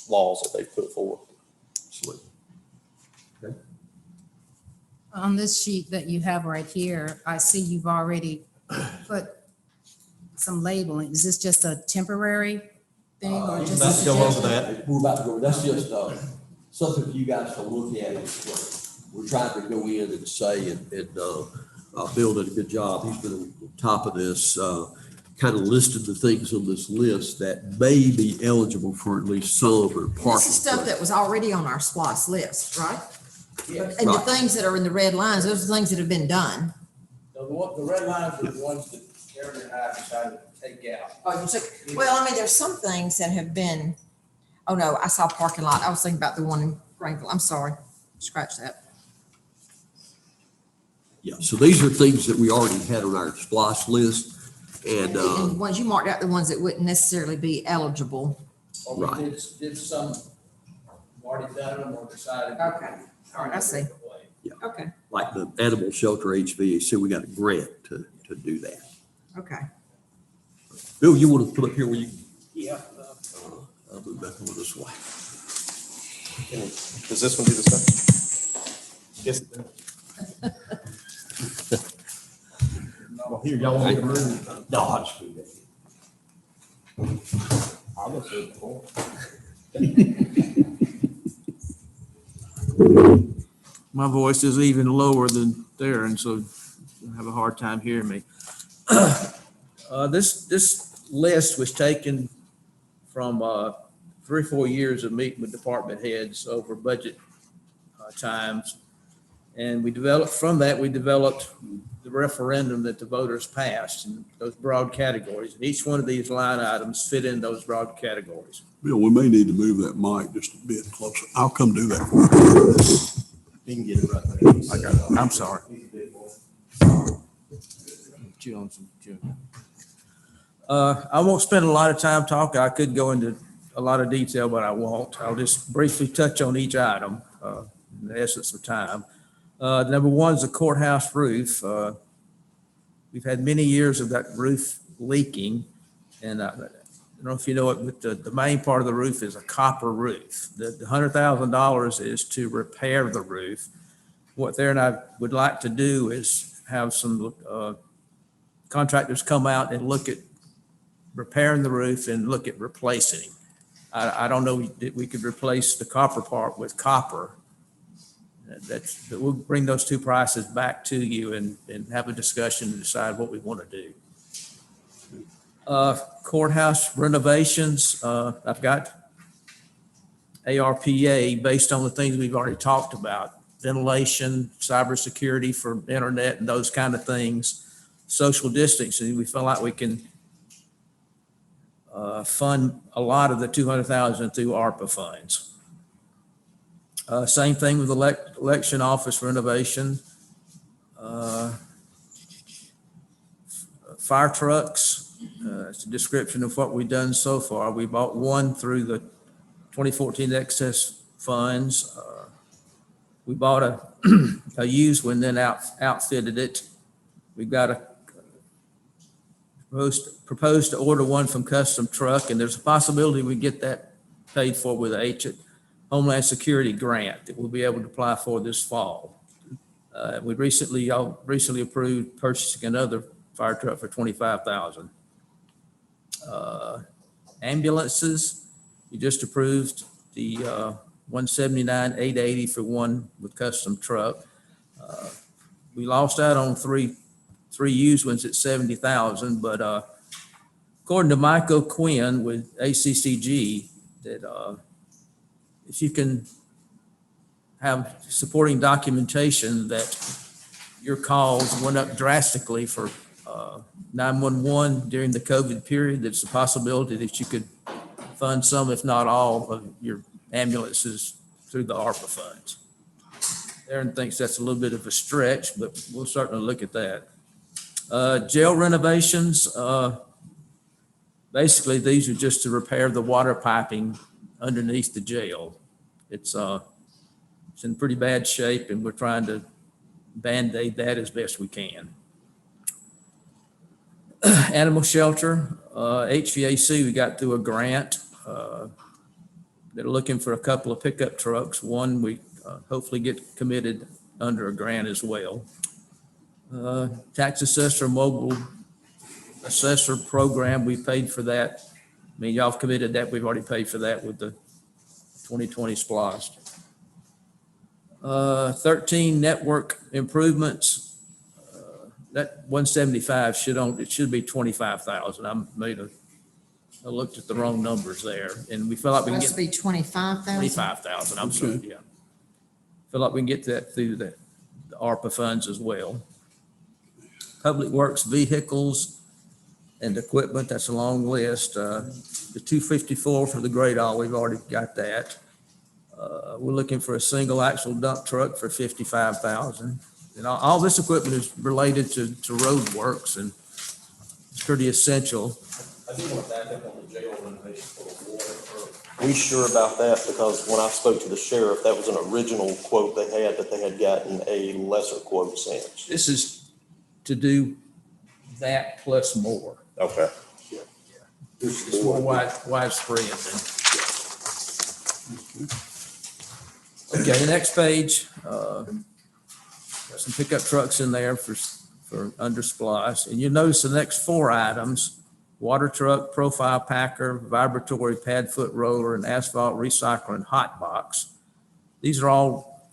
S7: laws that they've put forward.
S5: Absolutely.
S6: On this sheet that you have right here, I see you've already put some labeling. Is this just a temporary thing or just? a
S7: Let's go over
S6: suggestion?
S7: that.
S2: We're about to go, that's just, something for you guys to look at. We're trying to go in and say, and
S5: Bill did a good job. He's been on top of this, kind of listed the things on this list that may be eligible for at least some or part.
S4: This is stuff that was already on our SPOS list, right?
S2: Yes.
S4: And the
S5: Right.
S4: things that are in the red lines, those are things that have been done.
S9: The red lines are the ones that Karen and I decided to take out.
S4: Oh, you took, well, I mean, there's some things that have been, oh no, I saw parking lot. I was thinking about the one in Greenville. I'm sorry. Scratch that.
S5: Yeah, so these are things that we already had on our SPOS list, and,
S4: And ones you marked out, the ones that wouldn't necessarily be eligible.
S9: Or we
S5: Right.
S9: did some, already done them or decided.
S4: Okay. All right, I see.
S9: Different way.
S4: Okay,
S5: like the animal shelter HVAC, we got a grant to do that.
S4: okay.
S5: Bill, you want to come up here where you,
S9: Yeah.
S5: I'll move back over this way.
S7: Does this one do the same? Yes. it does. Well, here, y'all want me to move?
S2: No, I'll just do that.
S7: I'm gonna say it before.
S9: My voice is even lower than Darren, so you'll have a hard time hearing me. This list was taken from 3 or 4 years of meeting with department heads over budget times. And we developed the the referendum that the voters passed in those broad categories. And each one of these line items fit in those broad categories.
S10: Bill, we may need to move that mic just a bit closer. I'll come do that for you.
S2: You can get it right there.
S9: I got it. I'm sorry.
S2: Chew on some chewing.
S9: I won't spend a lot of time talking. I could go into a lot of detail, but I won't. I'll just briefly touch on each item in the essence of time. Number one is the courthouse roof. We've had many years of that roof leaking, and I don't know if you know it, but the main part of the roof is a copper roof. The $100,000 is to repair the roof. What there and I would like to do is have some contractors come out and look at repairing the roof and look at replacing. I don't know that we could replace the copper part with copper. But we'll bring those two prices back to you and have a discussion and decide what we want to do. Courthouse renovations, I've got ARPA based on the things we've already talked about: ventilation, cybersecurity for internet and those kind of things, social distancing. We feel like we can fund a lot of the $200,000 through ARPA funds. Same thing with election office renovation. Fire trucks, it's a description of what we've done so far. We bought one through the 2014 excess funds. We bought a used one, then outfitted it. We've got a proposed to order one from Custom Truck, and there's a possibility we get that paid for with a Homeland Security grant that we'll be able to apply for this fall. We recently approved purchasing another fire truck for $25,000. Ambulances, we just approved the 179,880 for one with Custom Truck. We lost out on three used ones at $70,000, but according to Mike O'Quinn with ACCG, that if you can have supporting documentation that your calls went up drastically for 911 during the COVID period, there's a possibility that you could fund some, if not all, of your ambulances through the ARPA funds. Aaron thinks that's a little bit of a stretch, but we'll certainly look at that. Jail renovations, basically these are just to repair the water piping underneath the jail. It's in pretty bad shape, and we're trying to Band-Aid that as best we can. Animal shelter, HVAC, we got through a grant. They're looking for a couple of pickup trucks. One we hopefully get committed under a grant as well. Tax assessor mobile assessor program, we paid for that. I mean, y'all have committed that. We've already paid for that with the 2020 SPLOST. 13 network improvements. That 175 should be 25,000. I looked at the wrong numbers there, and we feel like we can
S4: Supposed
S9: get
S4: to be 25,000?
S9: 25,000. I'm sorry, yeah. Feel like we can get that through the ARPA funds as well. Public Works vehicles and equipment, that's a long list. The 254 for the Great All, we've already got that. We're looking for a single axle dump truck for 55,000. And all this equipment is related to road works, and it's pretty essential.
S7: I do want to back up on the jail renovation for the water. Are we sure about that? Because when I spoke to the sheriff, that was an original quote they had, that they had gotten a lesser quote since.
S9: This is to do that plus more.
S7: Okay.
S9: It's more widespread than. Okay, the next page, some pickup trucks in there for under SPLOST. And you'll notice the next four items: water truck, profile packer, vibratory pad foot roller, and asphalt recycler and Hotbox. These are all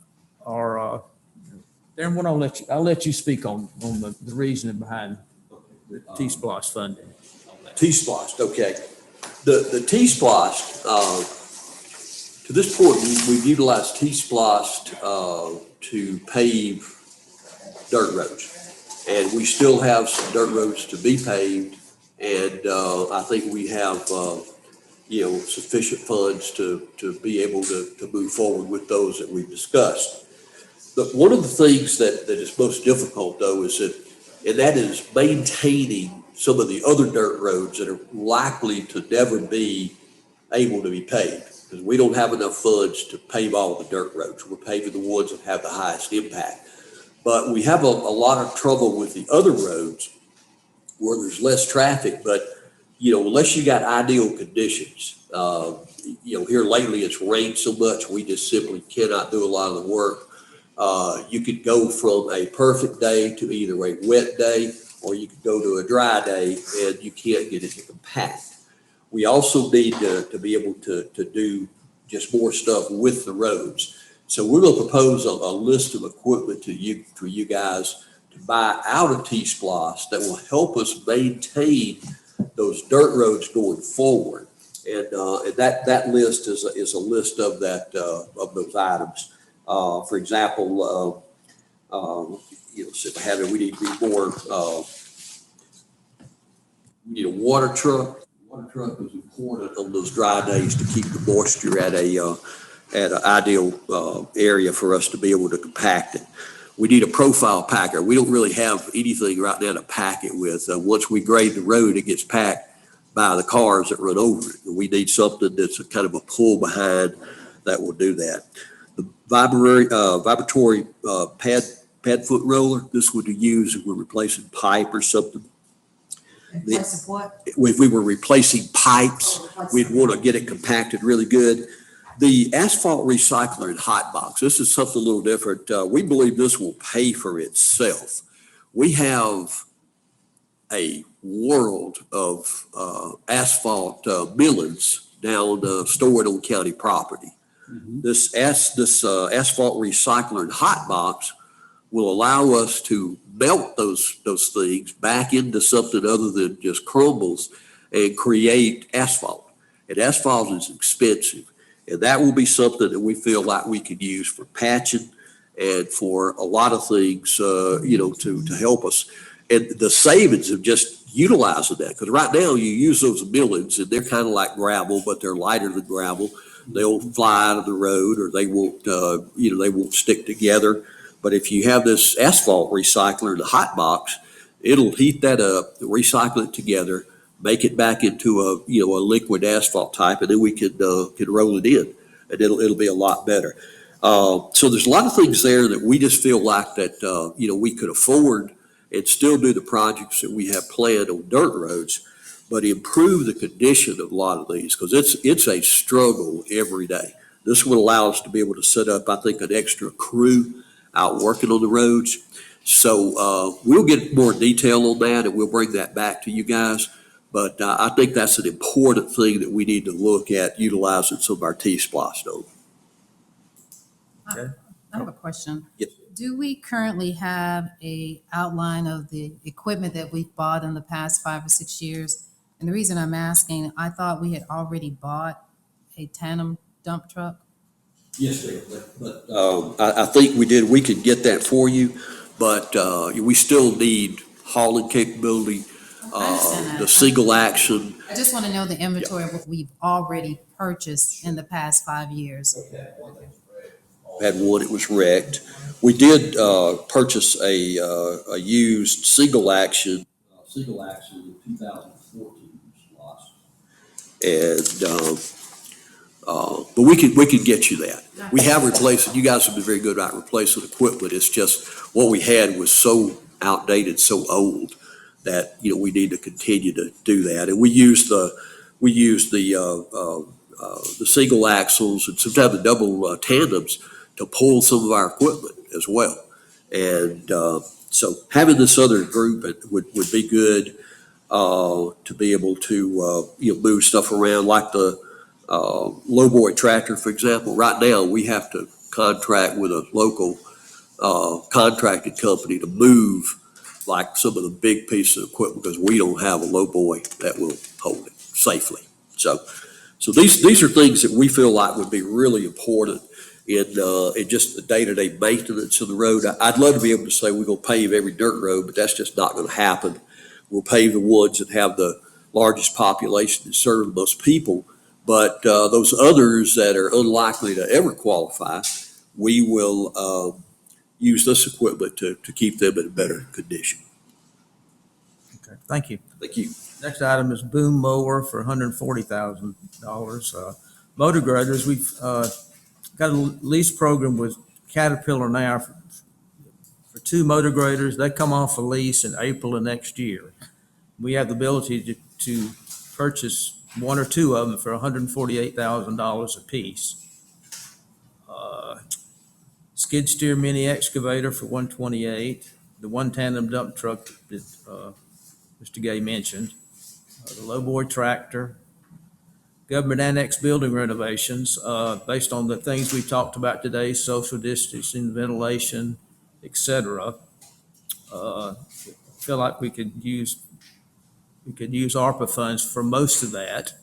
S9: Darren, I'll let you speak on the reasoning behind the T-SPLOST funding.
S11: T-SPLOST, okay. The T-SPLOST, to this point, we've utilized T-SPLOST to pave dirt roads. And we still have some dirt roads to be paved. And I think we have, sufficient funds to be able to move forward with those that we've discussed. But one of the things that is most difficult though is that is maintaining some of the other dirt roads that are likely to never be able to be paved. Because we don't have enough funds to pave all the dirt roads. We're paving the ones that have the highest impact. But we have a lot of trouble with the other roads where there's less traffic, but, unless you got ideal conditions, here lately it's rained so much, we just simply cannot do a lot of the work. You could go from a perfect day to either a wet day, or you could go to a dry day and you can't get it to compact. We also need to be able to do just more stuff with the roads. So we're going to propose a list of equipment for you guys to buy out of T-Splosh that will help us maintain those dirt roads going forward. And that list is a list of of those items. For example, we need to be more. We need a water truck. Water truck is important on those dry days to keep the moisture at an ideal area for us to be able to compact it. We need a profile packer. We don't really have anything right now to pack it with. Once we grade the road, it gets packed by the cars that run over it. We need something that's a kind of a pull behind that will do that. The vibratory pad foot roller, this would be used if we're replacing pipe or something.
S4: Replace of what?
S11: If we were replacing pipes, we'd want to get it compacted really good. The Asphalt Recycler and Hotbox, this is something a little different. We believe this will pay for itself. We have a world of asphalt millings down stored on county property. Mm-hmm. This Asphalt Recycler and Hotbox will allow us to melt those things back into something other than just crumbles and create asphalt. And asphalt is expensive. And that will be something that we feel like we could use for patching and for a lot of things, to help us. And the savings of just utilizing that, because right now you use those millings and they're kind of like gravel, but they're lighter than gravel. They'll fly out of the road, or they won't stick together. But if you have this asphalt recycler, the Hotbox, it'll heat that up, recycle it together, make it back into a liquid asphalt type, and then we could roll it in, and it'll be a lot better. So there's a lot of things there that we just feel like that we could afford and still do the projects that we have planned on dirt roads, but improve the condition of a lot of these, because it's a struggle every day. This would allow us to be able to set up, I think, an extra crew out working on the roads. So we'll get more detail on that, and we'll bring that back to you guys. But I think that's an important thing that we need to look at utilizing some of our T-Splosh on.
S6: I have a question.
S11: Yes.
S6: Do we currently have a outline of the equipment that we've bought in the past 5 or 6 years? And the reason I'm asking, I thought we had already bought a tandem dump truck.
S11: Yes, ma'am. But I think we did. We could get that for you, but we still need hauling capability,
S6: I understand that.
S11: the single action.
S6: I just want to know the inventory of what we've already purchased in the past 5 years.
S11: Had one, it was wrecked. We did purchase a used single action in 2014 was lost. And but we could get you that. We have replaced it. You guys have been very good about replacing equipment. It's just what we had was so outdated, so old that we need to continue to do that. And we use the single axles and sometimes the double tandems to pull some of our equipment as well. And so having this other group would be good to be able to move stuff around, like the lowboy tractor, for example. Right now, we have to contract with a local contracted company to move like some of the big pieces of equipment, because we don't have a lowboy that will hold it safely. So these are things that we feel like would be really important. in just the day-to-day maintenance of the road. I'd love to be able to say we're gonna pave every dirt road, but that's just not gonna happen. We'll pave the ones that have the largest population and serve the most people. But those others that are unlikely to ever qualify, we will use this equipment to keep them in a better condition.
S9: Okay, thank you.
S11: Thank you.
S9: Next item is boom mower for $140,000. Motor graders, we've got a lease program with Caterpillar now for 2 motor graders. They come off a lease in April of next year. We have the ability to purchase 1 or 2 of them for $148,000 apiece. Skid steer mini excavator for $128,000. The 1 tandem dump truck that Mr. Gay mentioned. The lowboy tractor. Government annex building renovations, based on the things we talked about today, social distancing, ventilation, et cetera. Feel like we could use ARPA funds for most of that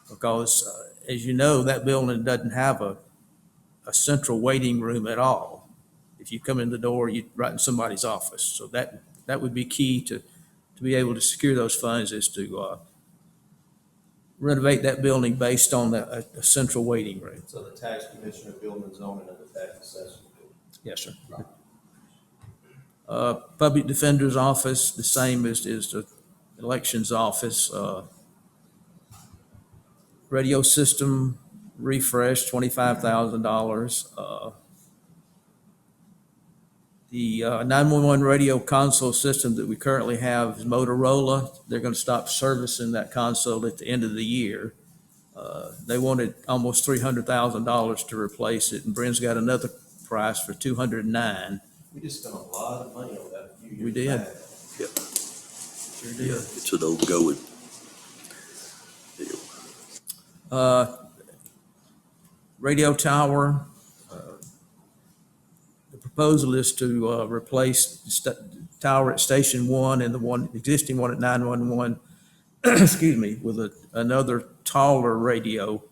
S9: because, as you know, that building doesn't have a central waiting room at all. If you come in the door, you're right in somebody's office. So that would be key to be able to secure those funds, is to renovate that building based on a central waiting room.
S7: So the tax commissioner building and zoning and the tax assessment.
S9: Yes, sir. Public defender's office, the same as the elections office. Radio system refresh, $25,000. The 911 radio console system that we currently have is Motorola. They're going to stop servicing that console at the end of the year. They wanted almost $300,000 to replace it, and Brent's got another price for $209,000.
S7: We just spent a lot of money on that a few years
S9: We did.
S7: back.
S11: Yep.
S9: Sure did.
S11: It's an ongoing deal.
S9: Radio tower. The proposal is to replace the tower at Station 1 and the existing one at 911, excuse me, with another taller radio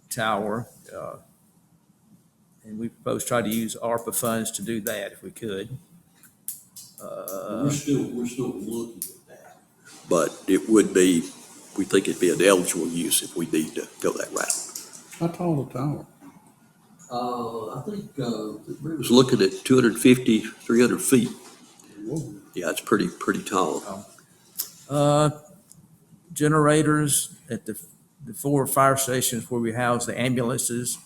S9: tower. And we propose to try to use ARPA funds to do that if we could.
S11: We're still looking at that. But it would be, we think it'd be an eligible use if we need to go that route.
S10: How tall the tower?
S11: I think, we was looking at 250, 300 feet.
S10: Whoa.
S11: Yeah, it's pretty tall.
S9: Generators at the 4 fire stations where we house the ambulances,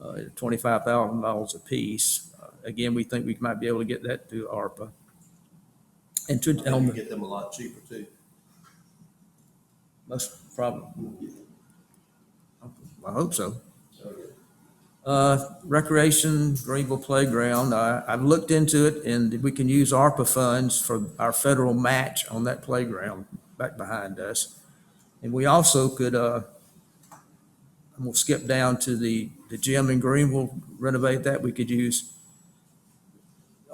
S9: $25,000 a piece. Again, we think we might be able to get that through ARPA. And
S7: I think you get them a lot cheaper too.
S9: most probably, I hope so.
S7: So, yeah.
S9: Recreation, Greenville Playground, I've looked into it, and we can use ARPA funds for our federal match on that playground back behind us. And we also could, I'm gonna skip down to the gym in Greenville, renovate that. We could use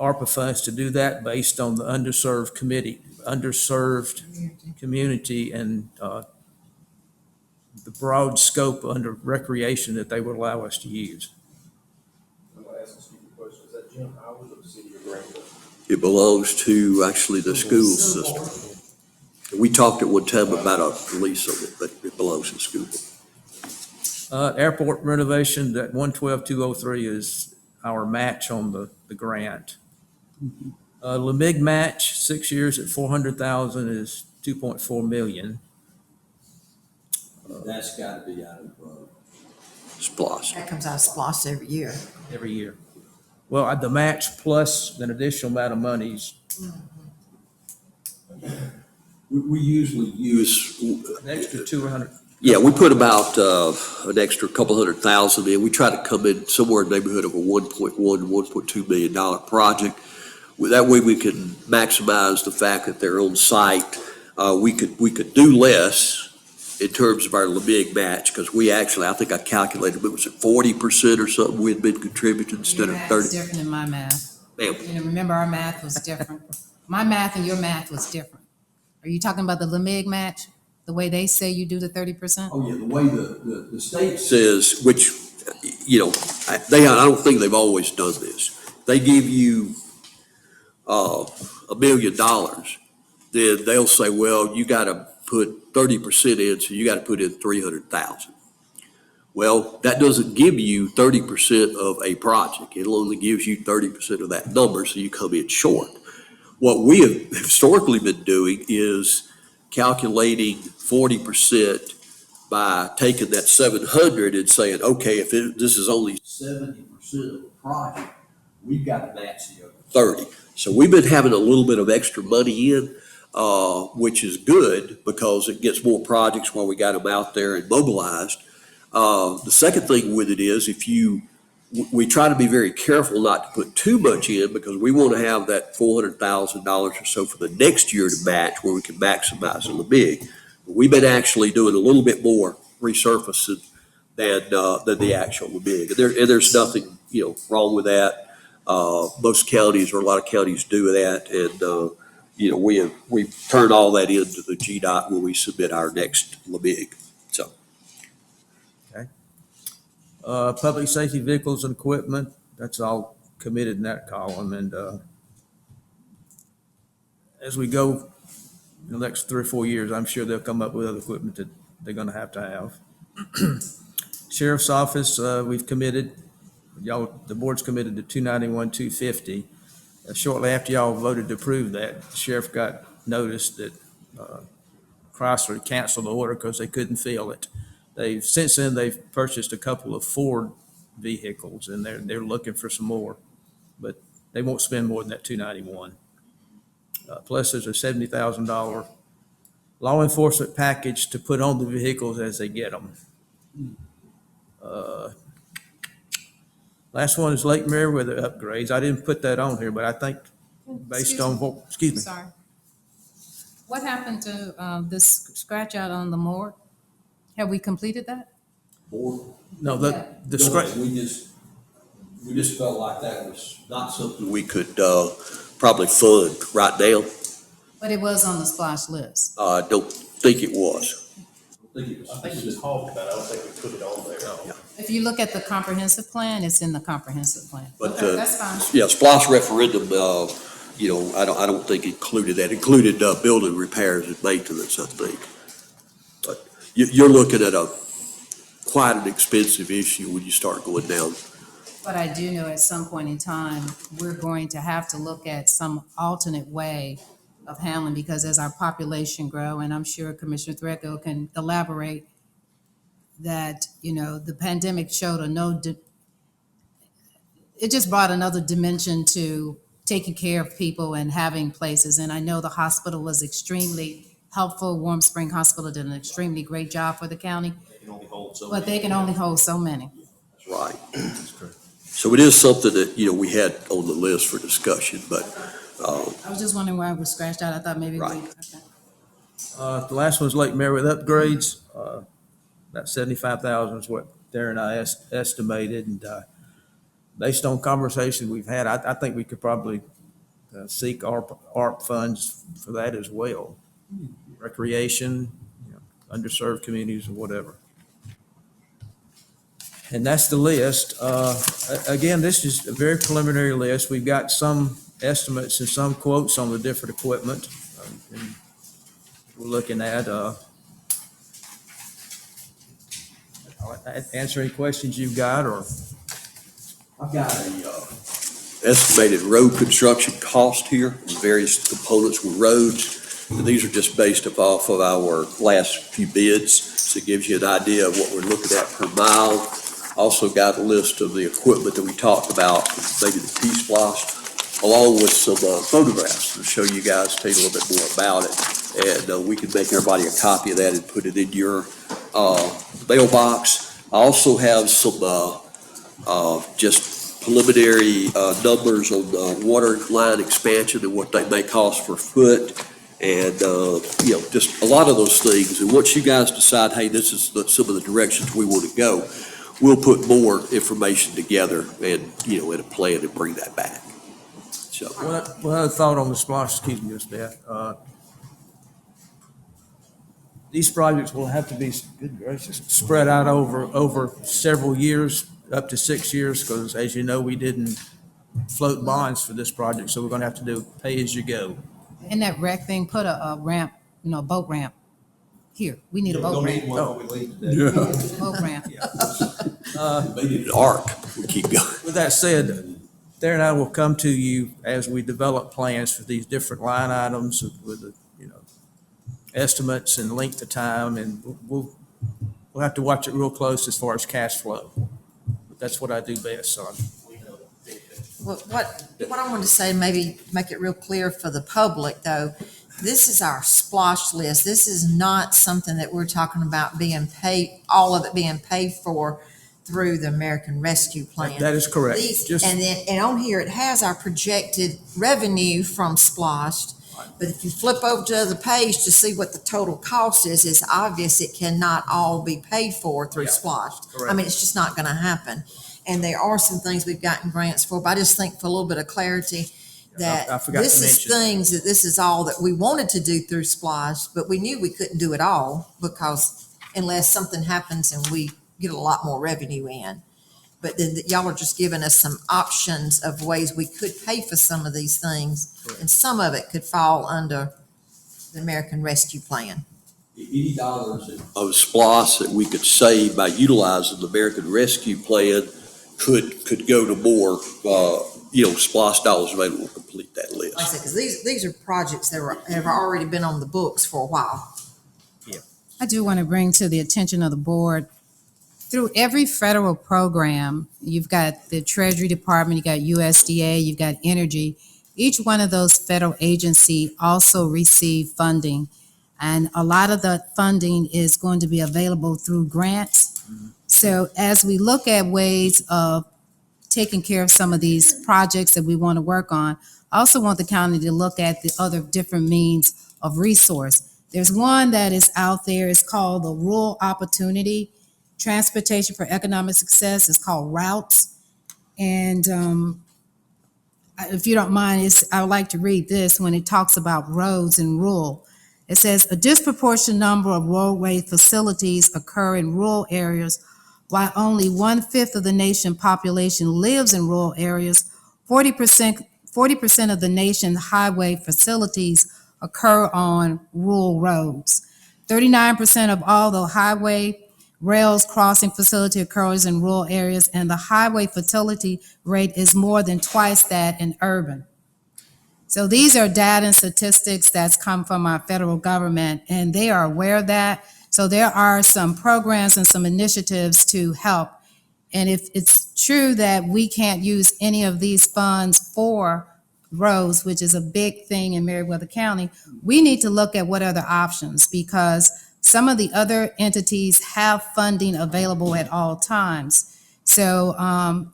S9: ARPA funds to do that based on the underserved community and the broad scope under recreation that they would allow us to use.
S7: I'm gonna ask a stupid question. Is that Jim Howard or the city of Greenville?
S11: It belongs to actually the school system. We talked at one time about a lease of it, but it belongs to the school.
S9: Airport renovation, that 112,203 is our match on the grant. LeMig match, 6 years at 400,000 is 2.4 million.
S2: That's gotta be out of,
S11: SPOS.
S4: That comes out of SPOS every year.
S9: Every year. Well, the match plus an additional amount of monies,
S11: We usually use,
S9: an extra 200.
S11: yeah, we put about an extra couple $100,000 in. We try to come in somewhere in the neighborhood of a $1.1 to $1.2 million project. That way we can maximize the fact that they're on site. We could do less in terms of our LeMig match, because we actually, I think I calculated, it was at 40% or something we had been contributing instead
S6: Your
S11: of
S6: math
S11: 30.
S6: is different than my math.
S11: Ma'am,
S6: You know, remember our math was different. My math and your math was different. Are you talking about the LeMig match? The way they say you do the 30%?
S11: oh yeah, the way the state says, which, you know, I don't think they've always done this. They give you $1 million, then they'll say, well, you got to put 30% in, so you got to put in 300,000. Well, that doesn't give you 30% of a project. It only gives you 30% of that number, so you come in short. What we have historically been doing is calculating 40% by taking that 700 and saying, okay, if this is only 70% of the project, we've got to match the other 30. So we've been having a little bit of extra money in, which is good because it gets more projects while we got them out there and mobilized. The second thing with it is we try to be very careful not to put too much in because we want to have that $400,000 or so for the next year to match where we can maximize on the big. We've been actually doing a little bit more resurfacing than the actual big. And there's nothing, wrong with that. Most counties or a lot of counties do that. And, we've turned all that into the GDOT when we submit our next LBIG. So.
S9: Public safety vehicles and equipment, that's all committed in that column. And as we go in the next 3 or 4 years, I'm sure they'll come up with other equipment that they're going to have. Sheriff's Office, we've committed, the board's committed to 291, 250. Shortly after y'all voted to approve that, the sheriff got notice that Chrysler canceled the order because they couldn't fill it. Since then, they've purchased a couple of Ford vehicles, and they're looking for some more, but they won't spend more than that 291. Plus, there's a $70,000 law enforcement package to put on the vehicles as they get them. Last one is Lake Meriwether upgrades. I didn't put that on here, but I think based on what, excuse me.
S6: Sorry. What happened to this scratch out on the morgue? Have we completed that?
S9: No, the scratch.
S11: We just felt like that was not something we could probably fund right now.
S6: But it was on the splash list.
S11: I don't think it was.
S7: I think we talked about it. I don't think we put it on there.
S11: Yeah.
S6: If you look at the comprehensive plan, it's in the comprehensive plan.
S11: But,
S6: Okay, that's fine.
S11: Yeah, splash referendum, I don't think included that. Included building repairs and maintenance, I think. But you're looking at quite an expensive issue when you start going down.
S6: But I do know at some point in time, we're going to have to look at some alternate way of handling, because as our population grow, and I'm sure Commissioner Threadgill can elaborate, that, the pandemic showed it just brought another dimension to taking care of people and having places. And I know the hospital was extremely helpful. Warm Spring Hospital did an extremely great job for the county, but they can only hold so many.
S11: That's right. So it is something that, we had on the list for discussion, but.
S6: I was just wondering why it was scratched out. I thought maybe
S11: Right.
S9: The last one's Lake Meriwether upgrades. About 75,000 is what Darren and I estimated. And based on conversation we've had, I think we could probably seek ARP funds for that as well. Recreation, underserved communities or whatever. And that's the list. Again, this is a very preliminary list. We've got some estimates and some quotes on the different equipment. And we're looking at, answer any questions you've got, or?
S11: I've got a estimated road construction cost here, various components with roads. And these are just based off of our last few bids. So it gives you an idea of what we're looking at per mile. Also got a list of the equipment that we talked about, maybe the T-Splosh, along with some photographs to show you guys, tell you a little bit more about it. And we can make everybody a copy of that and put it in your mailbox. I also have some just preliminary numbers on water line expansion and what they may cost per foot. And, just a lot of those things. And once you guys decide, hey, this is some of the directions we want to go, we'll put more information together and, in a plan and bring that back. So.
S9: One other thought on the splash, excuse me, Ms. Beth. These projects will have to be, good gracious, spread out over several years. up to 6 years, because as you know, we didn't float bonds for this project, so we're gonna have to do pay-as-you-go.
S6: In that rec thing, put a ramp, a boat ramp here. We need a boat ramp,
S2: one when we leave today.
S10: Yeah.
S6: boat ramp.
S11: Maybe an arc, we keep going.
S9: With that said, Darren and I will come to you as we develop plans for these different line items with the, estimates and length of time, and we'll have to watch it real close as far as cash flow. But that's what I do best, son.
S4: What I wanted to say, maybe make it real clear for the public, though, this is our splosh list. This is not something that we're talking about being paid, all of it being paid for through the American Rescue Plan.
S9: That is correct.
S4: And on here, it has our projected revenue from splosh. But if you flip over to the page to see what the total cost is, it's obvious it cannot all be paid for through splosh. I mean, it's just not going to happen. And there are some things we've gotten grants for, but I just think for a little bit of clarity that
S9: I forgot to
S4: this is
S9: mention.
S4: things that this is all that we wanted to do through Splash, but we knew we couldn't do it all because unless something happens and we get a lot more revenue in. But then y'all are just giving us some options of ways we could pay for some of these things. And some of it could fall under the American Rescue Plan.
S11: $80 of SPOS that we could save by utilizing the American Rescue Plan could go to more, SPOS dollars available to complete that list.
S4: Like I said, because these are projects that have already been on the books for a while.
S6: I do want to bring to the attention of the board, through every federal program, you've got the Treasury Department, you got USDA, you've got energy. Each one of those federal agencies also receive funding. And a lot of the funding is going to be available through grants. So as we look at ways of taking care of some of these projects that we want to work on, I also want the county to look at the other different means of resource. There's one that is out there, it's called the Rural Opportunity Transportation for Economic Success. It's called Routes. And if you don't mind, I would like to read this when it talks about roads and rural. It says, a disproportionate number of roadway facilities occur in rural areas, while only 1/5 of the nation's population lives in rural areas. 40% of the nation's highway facilities occur on rural roads. 39% of all the highway rails crossing facility occurs in rural areas, and the highway fatality rate is more than twice that in urban. So these are data and statistics that's come from our federal government, and they are aware of that. So there are some programs and some initiatives to help. And if it's true that we can't use any of these funds for roads, which is a big thing in Meriwether County, we need to look at what other options, because some of the other entities have funding available at all times. So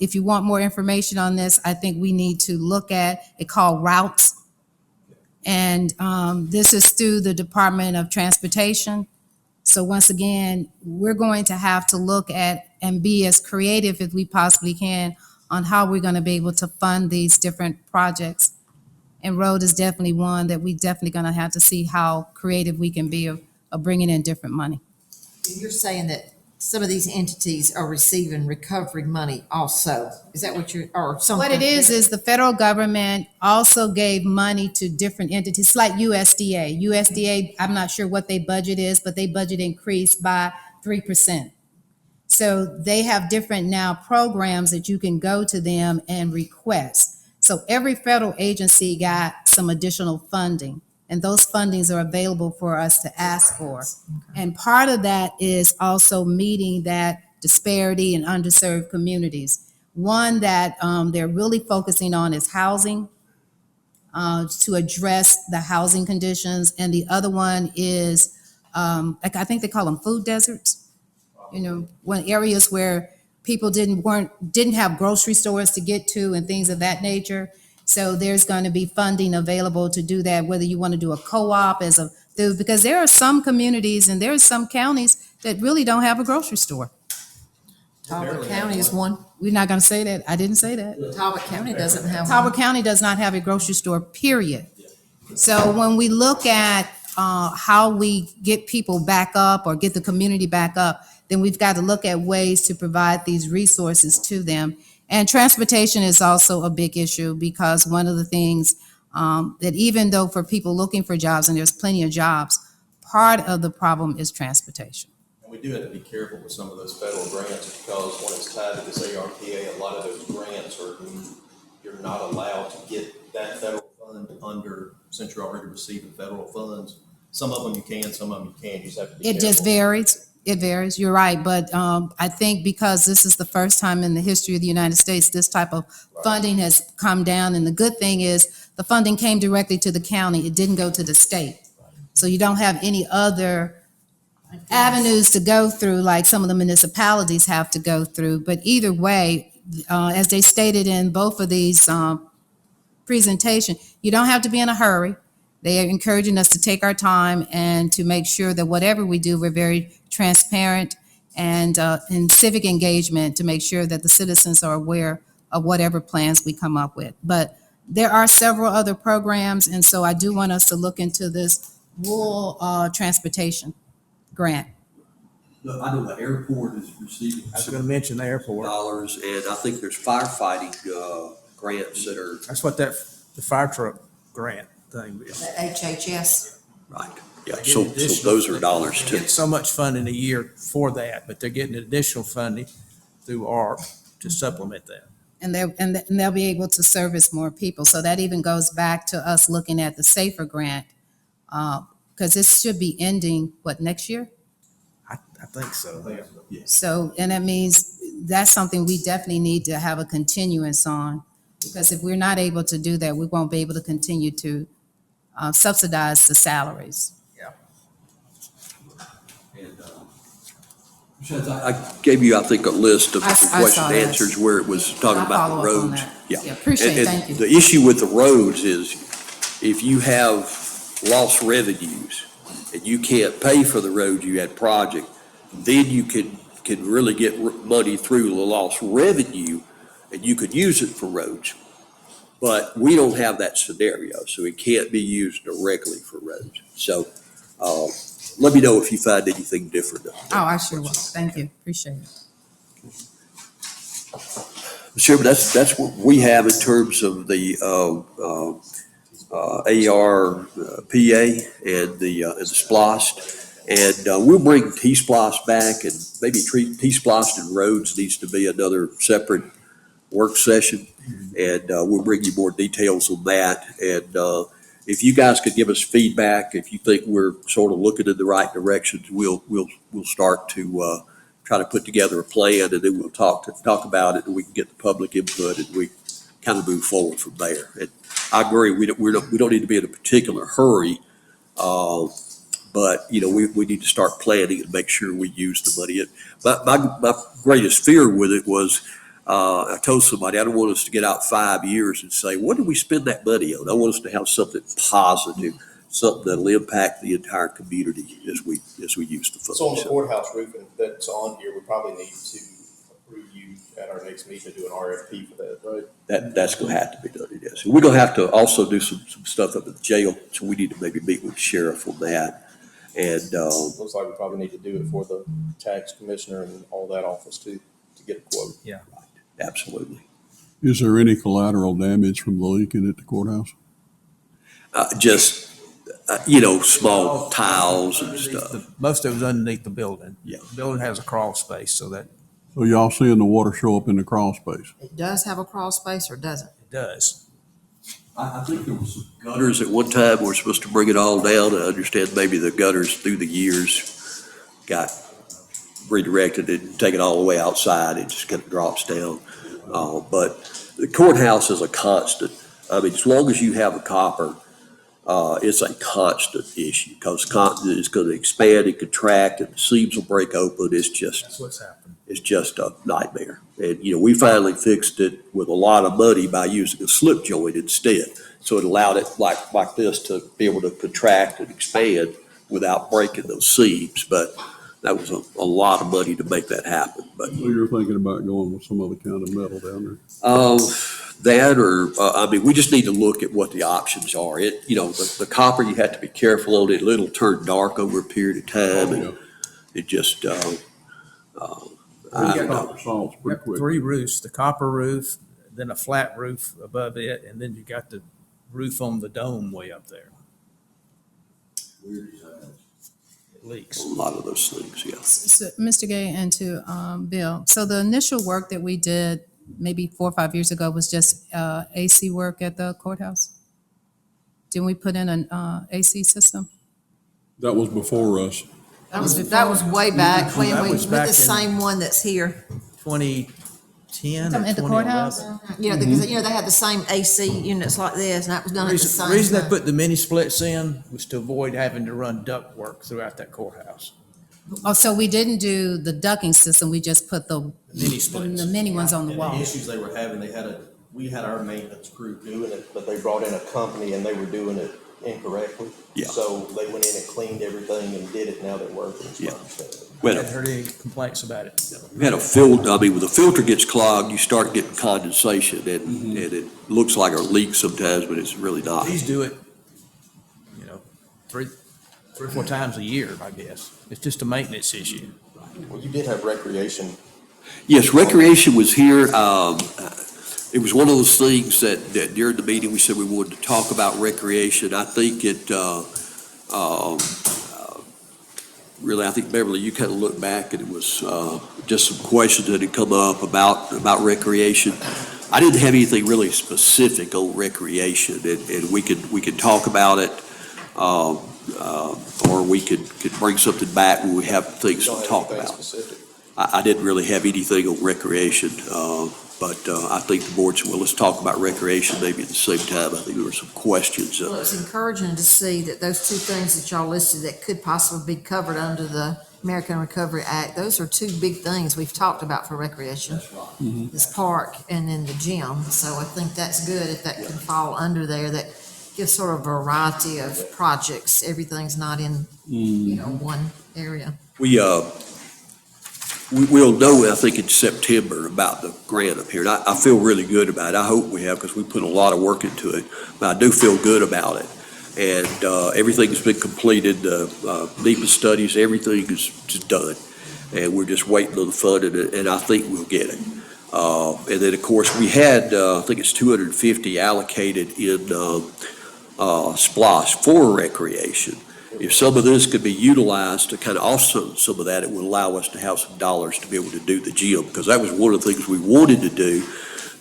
S6: if you want more information on this, I think we need to look at it called Routes. And this is through the Department of Transportation. So once again, we're going to have to look at and be as creative as we possibly can on how we're going to be able to fund these different projects. And road is definitely one that we definitely going to have to see how creative we can be of bringing in different money.
S4: You're saying that some of these entities are receiving recovery money also. Is that what you're, or something?
S6: What it is the federal government also gave money to different entities, like USDA. USDA, I'm not sure what their budget is, but their budget increased by 3%. So they have different now programs that you can go to them and request. So every federal agency got some additional funding, and those fundings are available for us to ask for. And part of that is also meeting that disparity in underserved communities. One that they're really focusing on is housing, to address the housing conditions. And the other one is, like I think they call them food deserts. When areas where people didn't have grocery stores to get to and things of that nature. So there's going to be funding available to do that, whether you want to do a co-op because there are some communities and there are some counties that really don't have a grocery store.
S4: Talbot County is one.
S6: We're not going to say that. I didn't say that.
S4: Talbot County doesn't have one.
S6: Talbot County does not have a grocery store, period. So when we look at how we get people back up or get the community back up, then we've got to look at ways to provide these resources to them. And transportation is also a big issue, because one of the things that even though for people looking for jobs, and there's plenty of jobs, part of the problem is transportation.
S7: And we do have to be careful with some of those federal grants, because when it's tied to this ARPA, a lot of those grants are, you're not allowed to get that federal fund under, since you're already receiving federal funds. Some of them you can, some of them you can't. You just have to be
S6: It just
S7: careful.
S6: varies. It varies. You're right. But I think because this is the first time in the history of the United States, this type of funding has come down. And the good thing is the funding came directly to the county. It didn't go to the state. So you don't have any other avenues to go through like some of the municipalities have to go through. But either way, as they stated in both of these presentation, you don't have to be in a hurry. They are encouraging us to take our time and to make sure that whatever we do, we're very transparent and in civic engagement to make sure that the citizens are aware of whatever plans we come up with. But there are several other programs, and so I do want us to look into this rural transportation grant.
S11: I know the airport is receiving
S9: I was going to mention the airport.
S11: dollars, and I think there's firefighting grants that are,
S9: That's what the fire truck grant thing is.
S4: The HHS.
S11: right, yeah,
S9: They get
S11: so
S9: additional-
S11: those are dollars
S9: they
S11: too.
S9: get so much funding a year for that, but they're getting additional funding through ARP to supplement that.
S6: And they'll be able to service more people. So that even goes back to us looking at the SAFER grant, because this should be ending, what, next year?
S9: I think so.
S6: So, and that means that's something we definitely need to have a continuance on, because if we're not able to do that, we won't be able to continue to subsidize the salaries.
S11: I gave you, I think, a list of
S6: I saw
S11: question and
S6: that.
S11: answers where it was talking
S6: I'll
S11: about
S6: follow
S11: the
S6: up on
S11: roads.
S6: that.
S11: Yeah.
S6: Yeah, appreciate it.
S11: And
S6: Thank you.
S11: the issue with the roads is if you have lost revenues and you can't pay for the roads you had project, then you can really get money through the lost revenue and you could use it for roads. But we don't have that scenario, so it can't be used directly for roads. So let me know if you find anything different.
S6: Oh, I sure will. Thank you. Appreciate it.
S11: Sure, but that's what we have in terms of the ARPA and the SPLOST. And we'll bring T-SPLOST back, and maybe T-SPLOST and roads needs to be another separate work session. And we'll bring you more details on that. And if you guys could give us feedback, if you think we're sort of looking in the right directions, we'll start to try to put together a plan, and then we'll talk about it, and we can get the public input, and we kind of move forward from there. And I agree, we don't need to be in a particular hurry, but we need to start planning and make sure we use the money. My greatest fear with it was, I told somebody, I don't want us to get out 5 years and say, what did we spend that money on? I want us to have something positive, something that'll impact the entire community as we use the funds.
S7: So on the courthouse roofing that's on here, we probably need to approve you at our next meeting to do an RFP for that, right?
S11: That's going to have to be done, yes. We're going to have to also do some stuff up at the jail, so we need to maybe meet with the sheriff on that. And
S7: Looks like we probably need to do it for the tax commissioner and all that office too, to get a quote.
S9: Yeah.
S11: absolutely.
S10: Is there any collateral damage from the leaking at the courthouse?
S11: Just, small tiles and stuff.
S9: Most of it's underneath the building.
S11: Yeah.
S9: The building has a crawl space, so that
S10: So y'all seeing the water show up in the crawl space?
S4: It does have a crawl space or doesn't?
S9: it does.
S11: I think there was some gutters at one time. We're supposed to bring it all down. I understand maybe the gutters through the years got redirected and taken all the way outside. It just kind of drops down. But the courthouse is a constant. I mean, as long as you have a copper, it's a constant issue because it's going to expand and contract and the seams will break open.
S9: That's what's happened.
S11: It's just a nightmare. And, we finally fixed it with a lot of money by using a slip joint instead. So it allowed it like this to be able to contract and expand without breaking those seams. But that was a lot of money to make that happen. But
S10: So you're thinking about going with some other kind of metal down there?
S11: we just need to look at what the options are. The copper, you have to be careful on it. It'll turn dark over a period of time. And it just,
S10: There's
S9: got-
S10: copper salts
S9: You
S10: pretty
S9: got
S10: quick.
S9: 3 roofs, the copper roof, then a flat roof above it, and then you got the roof on the dome way up there. It leaks.
S11: A lot of those things, yeah.
S6: So, Mr. Gay and to Bill, so the initial work that we did maybe 4 or 5 years ago was just AC work at the courthouse? Didn't we put in an AC system?
S10: That was before us.
S4: That was way back when
S9: That
S4: we,
S9: was
S4: with
S9: back
S4: the
S9: in-
S4: same one that's here.
S9: 2010 or
S6: Something at the courthouse?
S9: 2011.
S4: You know, because, they had the same AC units like this, and that was done at the
S9: The
S4: same
S9: reason they
S4: time.
S9: put the mini splits in was to avoid having to run duct work throughout that courthouse.
S6: Oh, so we didn't do the ducting system, we just put the
S9: Mini splits.
S6: the mini ones on the
S7: And
S6: wall?
S7: the issues they were having, we had our maintenance crew doing it, but they brought in a company and they were doing it incorrectly.
S11: Yeah.
S7: So they went in and cleaned everything and did it, now they're working, is my
S11: Yeah.
S7: understanding.
S11: We
S9: I
S11: had
S9: haven't heard any complaints about it.
S11: we had a filter, I mean, when the filter gets clogged, you start getting condensation, and it looks like a leak sometimes, but it's really not.
S9: These do it, 3 or 4 times a year, I guess. It's just a maintenance issue.
S7: Well, you did have recreation.
S11: Yes, recreation was here. It was one of those things that during the meeting, we said we wanted to talk about recreation. I think really, I think Beverly, you kind of looked back and it was just some questions that had come up about recreation. I didn't have anything really specific on recreation, and we could talk about it, or we could bring something back when we have things
S7: You
S11: to
S7: don't have
S11: talk
S7: anything
S11: about.
S7: specific.
S11: I didn't really have anything on recreation, but I think the board said, well, let's talk about recreation maybe at the same time. I think there were some questions.
S4: Well, it's encouraging to see that those 2 things that y'all listed that could possibly be covered under the American Recovery Act, those are 2 big things we've talked about for recreation. This park and then the gym. So I think that's good if that can fall under there. That gives sort of a variety of projects. Everything's not in, one area.
S11: We'll know, I think, in September about the grant up here. And I feel really good about it. I hope we have, because we put a lot of work into it. But I do feel good about it. And everything's been completed, NEPA studies, everything is just done. And we're just waiting on the funding, and I think we'll get it. And then, of course, we had, I think it's 250 allocated in SPLOST for recreation. If some of this could be utilized to kind of offset some of that, it would allow us to have some dollars to be able to do the gym, because that was one of the things we wanted to do.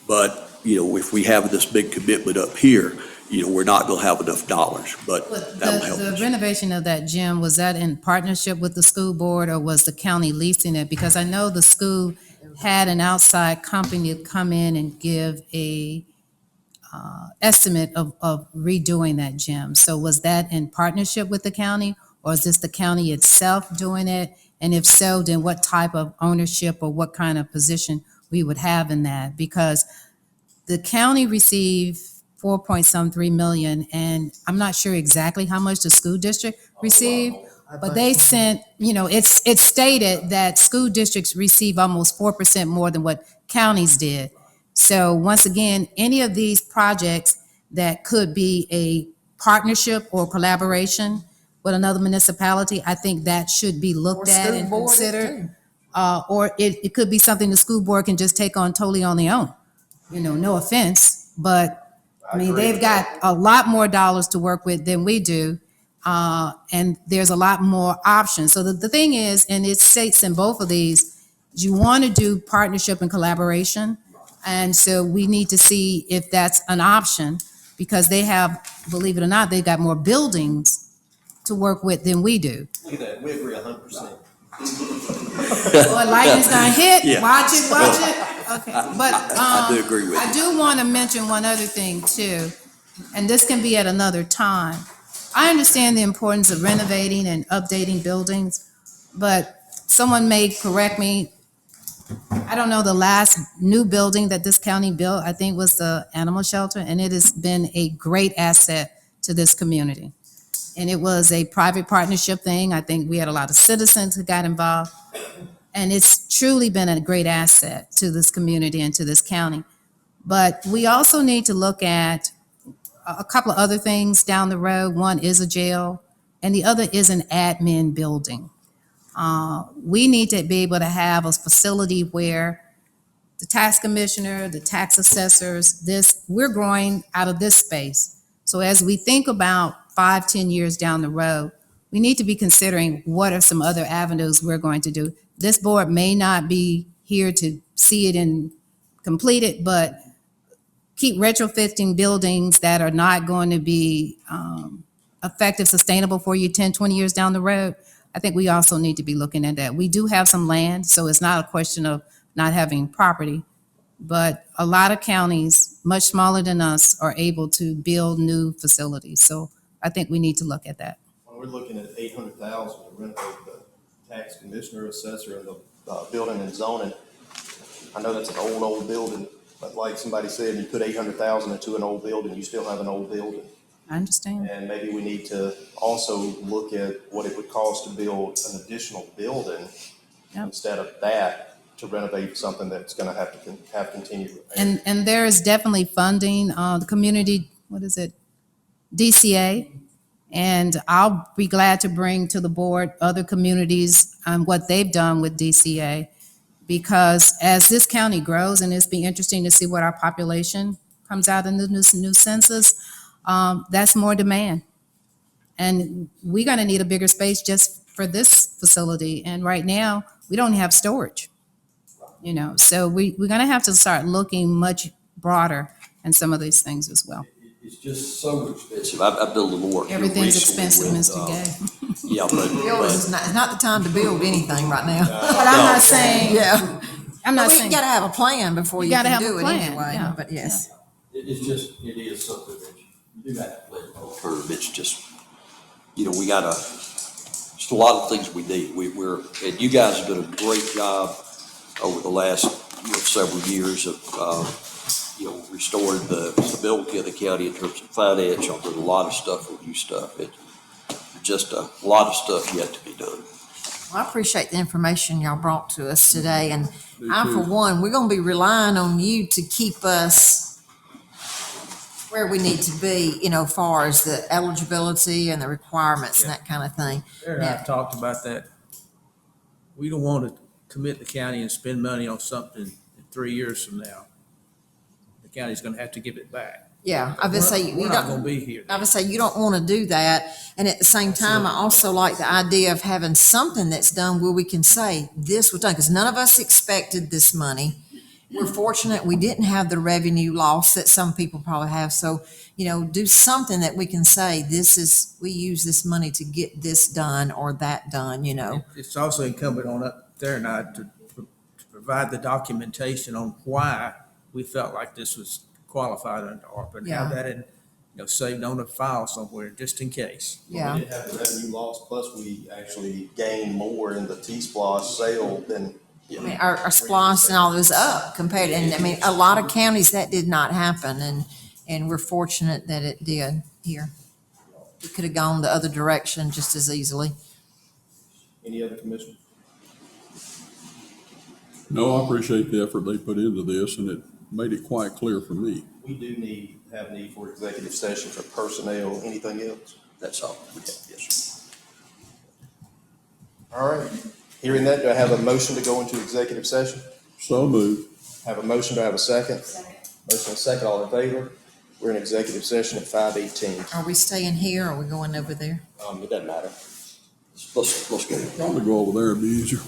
S11: But, if we have this big commitment up here, we're not going to have enough dollars, but
S6: But
S11: that'll help
S6: the
S11: us.
S6: renovation of that gym, was that in partnership with the school board, or was the county leasing it? Because I know the school had an outside company come in and give a estimate of redoing that gym. So was that in partnership with the county, or is this the county itself doing it? And if so, then what type of ownership or what kind of position we would have in that? Because the county received 4.3 million, and I'm not sure exactly how much the school district received, but they sent, it's stated that school districts receive almost 4% more than what counties did. So once again, any of these projects that could be a partnership or collaboration with another municipality, I think that should be looked at and considered. Or it could be something the school board can just take on totally on their own. No offense, but I mean, they've got a lot more dollars to work with than we do. And there's a lot more options. So the thing is, and it states in both of these, you want to do partnership and collaboration. And so we need to see if that's an option, because they have, believe it or not, they've got more buildings to work with than we do.
S7: Look at that, we agree 100%.
S6: Well, lightning's gonna hit,
S11: Yeah.
S6: watch it. Okay, but
S11: I do agree with you.
S6: I do want to mention one other thing too, and this can be at another time. I understand the importance of renovating and updating buildings, but someone may correct me. I don't know, the last new building that this county built, I think, was the animal shelter, and it has been a great asset to this community. And it was a private partnership thing. I think we had a lot of citizens who got involved. And it's truly been a great asset to this community and to this county. But we also need to look at a couple of other things down the road. One is a jail, and the other is an admin building. We need to be able to have a facility where the tax commissioner, the tax assessors, we're growing out of this space. So as we think about 5-10 years down the road, we need to be considering what are some other avenues we're going to do. This board may not be here to see it and complete it, but keep retrofitting buildings that are not going to be effective, sustainable for you 10, 20 years down the road. I think we also need to be looking at that. We do have some land, so it's not a question of not having property, but a lot of counties, much smaller than us, are able to build new facilities. So I think we need to look at that.
S7: When we're looking at 800,000 to renovate the tax commissioner, assessor, and the building and zoning, I know that's an old building, but like somebody said, you put 800,000 into an old building, you still have an old building.
S6: I understand.
S7: And maybe we need to also look at what it would cost to build an additional building instead of that, to renovate something that's gonna have to have continued repair.
S6: And there is definitely funding, the community, DCA. And I'll be glad to bring to the board other communities and what they've done with DCA. Because as this county grows, and it's be interesting to see what our population comes out in the new census, that's more demand. And we're gonna need a bigger space just for this facility. And right now, we don't have storage. So we're gonna have to start looking much broader in some of these things as well.
S11: It's just so expensive. I've done a little work. here
S6: Everything's
S11: recently
S6: expensive,
S11: with,
S6: Mr. Gay.
S11: Yeah,
S4: Building is
S11: but
S4: it's not the time to build anything right now.
S6: But I'm not saying,
S4: Yeah.
S6: I'm not
S4: But we
S6: saying,
S4: gotta have a plan before
S6: You
S4: you
S6: gotta
S4: can
S6: have a
S4: do it
S6: plan,
S4: anyway,
S6: yeah.
S4: but yes.
S11: it is something that you do have to play the long term. It's just, we gotta, just a lot of things we need. And you guys have done a great job over the last, several years of, restoring the stability of the county in terms of finance. Y'all did a lot of stuff with new stuff. It's just a lot of stuff yet to be done.
S4: Well, I appreciate the information y'all brought to us today, and
S10: Me
S4: I,
S10: too.
S4: for one, we're gonna be relying on you to keep us where we need to be, far as the eligibility and the requirements and that kind of thing.
S9: Aaron and I have talked about that. We don't want to commit the county and spend money on something in 3 years from now. The county's gonna have to give it back.
S4: Yeah, I would say,
S9: We're
S4: you
S9: not gonna
S4: don't,
S9: be here.
S4: I would say you don't want to do that. And at the same time, I also like the idea of having something that's done where we can say this was done, because none of us expected this money. We're fortunate we didn't have the revenue loss that some people probably have. So, do something that we can say, we use this money to get this done or that done,
S9: It's also incumbent on up there now to provide the documentation on why we felt like this was qualified under ARPA, and have
S4: Yeah.
S9: that in, saved on a file somewhere, just in case.
S4: Yeah.
S7: We did have the revenue loss, plus we actually gained more in the T-Splosh sale than.
S4: I mean, our SPOS and all was up compared, and I mean, a lot of counties that did not happen, and we're fortunate that it did here. It could have gone the other direction just as easily.
S7: Any other commissioners?
S10: No, I appreciate the effort they put into this, and it made it quite clear for me.
S7: We do have need for executive session for personnel. Anything else?
S11: That's all. Yes, sir.
S7: All right. Hearing that, do I have a motion to go into executive session?
S10: So moved.
S7: Have a motion, do I have a second? Second. Motion and second, all in favor? We're in executive session at 5:18.
S4: Are we staying here or are we going over there?
S7: It doesn't matter.
S11: Let's go.
S10: Probably go over there, it'd be easier.